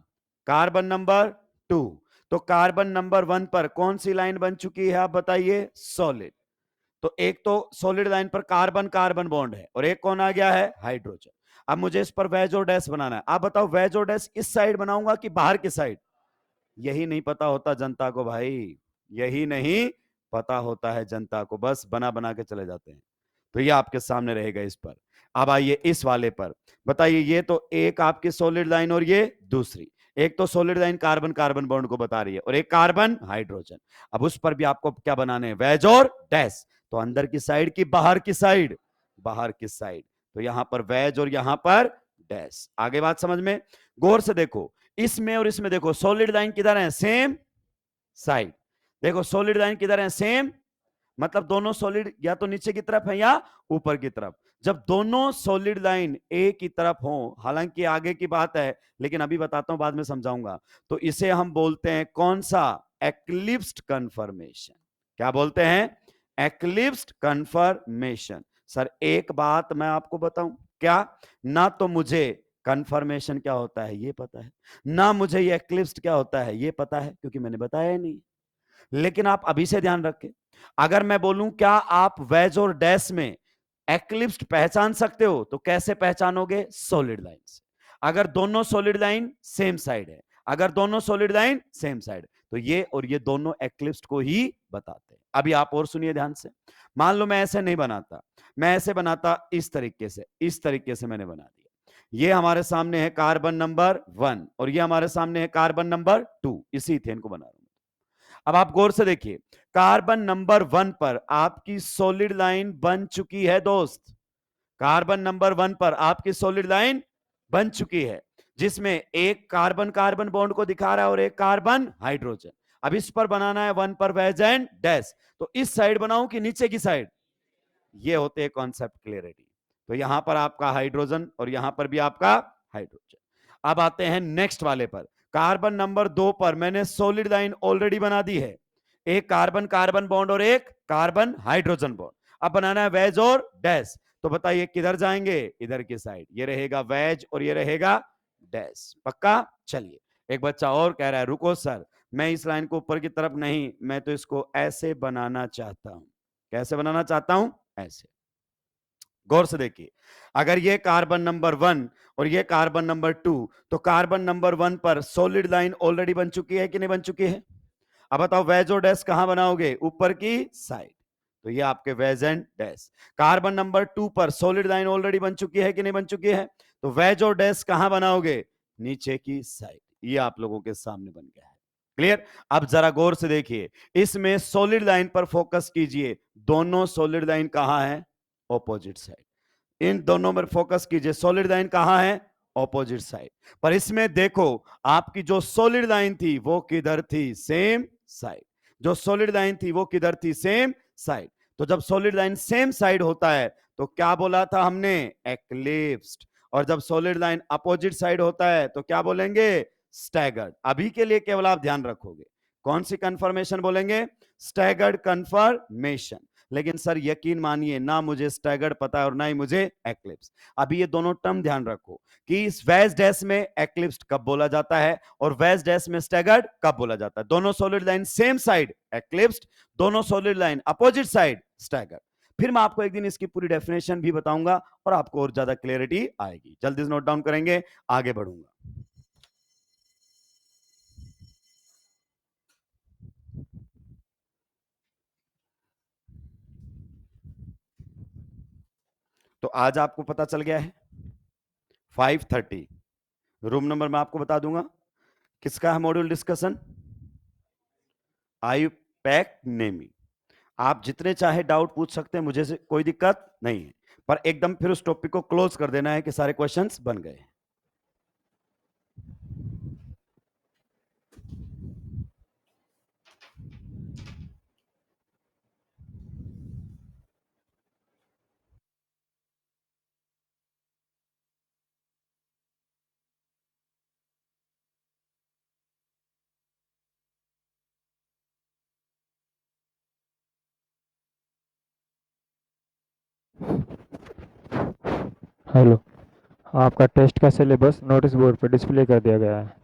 कार्बन नंबर 2। तो कार्बन नंबर 1 पर कौन सी लाइन बन चुकी है आप बताइए, सॉलिड। तो एक तो सॉलिड लाइन पर कार्बन कार्बन बॉन्ड है और एक कौन आ गया है, हाइड्रोजन। अब मुझे इस पर वेज और डैश बनाना है। आप बताओ वेज और डैश इस साइड बनाऊंगा कि बाहर की साइड, यही नहीं पता होता जनता को भाई, यही नहीं पता होता है जनता को, बस बना बना के चले जाते हैं। तो ये आपके सामने रहेगा इस पर। अब आइए इस वाले पर, बताइए ये तो एक आपकी सॉलिड लाइन और ये दूसरी, एक तो solid line carbon carbon bond को बता रही है और एक कार्बन हाइड्रोजन। अब उस पर भी आपको क्या बनाने हैं, वेज और डैश। तो अंदर की साइड की बाहर की साइड, बाहर की साइड। तो यहां पर वेज और यहां पर डैश। आगे बात समझ में, गौर से देखो इसमें और इसमें, देखो सॉलिड लाइन किधर है, सेम साइड। देखो सॉलिड लाइन किधर है, सेम, मतलब दोनों सॉलिड या तो नीचे की तरफ है या ऊपर की तरफ। जब दोनों सॉलिड लाइन एक की तरफ हो, हालांकि आगे की बात है लेकिन अभी बताता हूं, बाद में समझाऊंगा, तो इसे हम बोलते हैं कौन सा, एक्लिप्स्ड कन्फर्मेशन। क्या बोलते हैं, एक्लिप्स्ड कन्फर्मेशन। सर एक बात मैं आपको बताऊं, क्या, ना तो मुझे कन्फर्मेशन क्या होता है ये पता है, ना मुझे ये एक्लिप्स्ड क्या होता है ये पता है, क्योंकि मैंने बताया ही नहीं। लेकिन आप अभी से ध्यान रखें, अगर मैं बोलूं क्या आप वेज और डैश में एक्लिप्स्ड पहचान सकते हो, तो कैसे पहचानोगे, सॉलिड लाइन से। अगर दोनों सॉलिड लाइन सेम साइड है, अगर दोनों सॉलिड लाइन सेम साइड, तो ये और ये दोनों एक्लिप्स्ड को ही बताते हैं। अभी आप और सुनिए ध्यान से, मान लो मैं ऐसे नहीं बनाता, मैं ऐसे बनाता इस तरीके से, इस तरीके से मैंने बना दिया। ये हमारे सामने है कार्बन नंबर 1 और ये हमारे सामने है कार्बन नंबर 2, इसी इथेन को बना रहा हूं। अब आप गौर से देखिए, कार्बन नंबर 1 पर आपकी सॉलिड लाइन बन चुकी है दोस्त, कार्बन नंबर 1 पर आपकी सॉलिड लाइन बन चुकी है, जिसमें एक कार्बन कार्बन बॉन्ड को दिखा रहा है और एक कार्बन हाइड्रोजन। अब इस पर बनाना है 1 पर वेज एंड डैश। तो इस साइड बनाऊं कि नीचे की साइड, ये होते हैं कॉन्सेप्ट क्लियरिटी। तो यहां पर आपका हाइड्रोजन और यहां पर भी आपका हाइड्रोजन। अब आते हैं नेक्स्ट वाले पर, कार्बन नंबर 2 पर मैंने सॉलिड लाइन ऑलरेडी बना दी है, एक कार्बन कार्बन बॉन्ड और एक कार्बन हाइड्रोजन बॉन्ड। अब बनाना है वेज और डैश। तो बताइए किधर जाएंगे, इधर की साइड, ये रहेगा वेज और ये रहेगा डैश, पक्का। चलिए एक बच्चा और कह रहा है, रुको सर मैं इस लाइन को ऊपर की तरफ नहीं, मैं तो इसको ऐसे बनाना चाहता हूं। कैसे बनाना चाहता हूं, ऐसे। गौर से देखिए, अगर ये कार्बन नंबर 1 और ये कार्बन नंबर 2, तो कार्बन नंबर 1 पर सॉलिड लाइन ऑलरेडी बन चुकी है कि नहीं बन चुकी है। अब बताओ वेज और डैश कहां बनाओगे, ऊपर की साइड। तो ये आपके wedge and dash. Carbon number 2 पर सॉलिड लाइन ऑलरेडी बन चुकी है कि नहीं बन चुकी है? तो वेज और डैश कहां बनाओगे? नीचे की साइड। ये आप लोगों के सामने बन गया है। क्लियर? अब जरा गौर से देखिए, इसमें सॉलिड लाइन पर फोकस कीजिए। दोनों सॉलिड लाइन कहां है? Opposite side. इन दोनों पर फोकस कीजिए। सॉलिड लाइन कहां है? Opposite side. पर इसमें देखो, आपकी जो सॉलिड लाइन थी वो किधर थी? Same side. जो सॉलिड लाइन थी वो किधर थी? Same side. तो जब सॉलिड लाइन सेम साइड होता है तो क्या बोला था हमने? एक्लिप्स्ड। और जब सॉलिड लाइन अपोजिट साइड होता है तो क्या बोलेंगे? स्टैगर्ड। अभी के लिए केवल आप ध्यान रखोगे कौन सी कंफर्मेशन बोलेंगे? Staggered confirmation. लेकिन सर यकीन मानिए, ना मुझे स्टैगर्ड पता है और ना ही मुझे एक्लिप्स। अभी ये दोनों टर्म ध्यान रखो कि इस वेज डैश में एक्लिप्स कब बोला जाता है और वेज डैश में स्टैगर्ड कब बोला जाता है। दोनों सॉलिड लाइन सेम साइड एक्लिप्स्ड, दोनों solid line opposite side staggered. फिर मैं आपको एक दिन इसकी पूरी डेफिनेशन भी बताऊंगा और आपको और ज्यादा क्लियरिटी आएगी। जल्दी से नोट डाउन करेंगे, आगे बढ़ूंगा। तो आज आपको पता चल गया है 5:30 रूम नंबर मैं आपको बता दूंगा। किसका है मॉड्यूल डिस्कशन? आईयूपैक नेमी। आप जितने चाहे डाउट पूछ सकते हैं, मुझे से कोई दिक्कत नहीं है, पर एकदम फिर उस टॉपिक को क्लोज कर देना है कि सारे क्वेश्चंस बन गए। हेलो। आपका टेस्ट का सिलेबस नोटिस बोर्ड पर डिस्प्ले कर दिया गया है।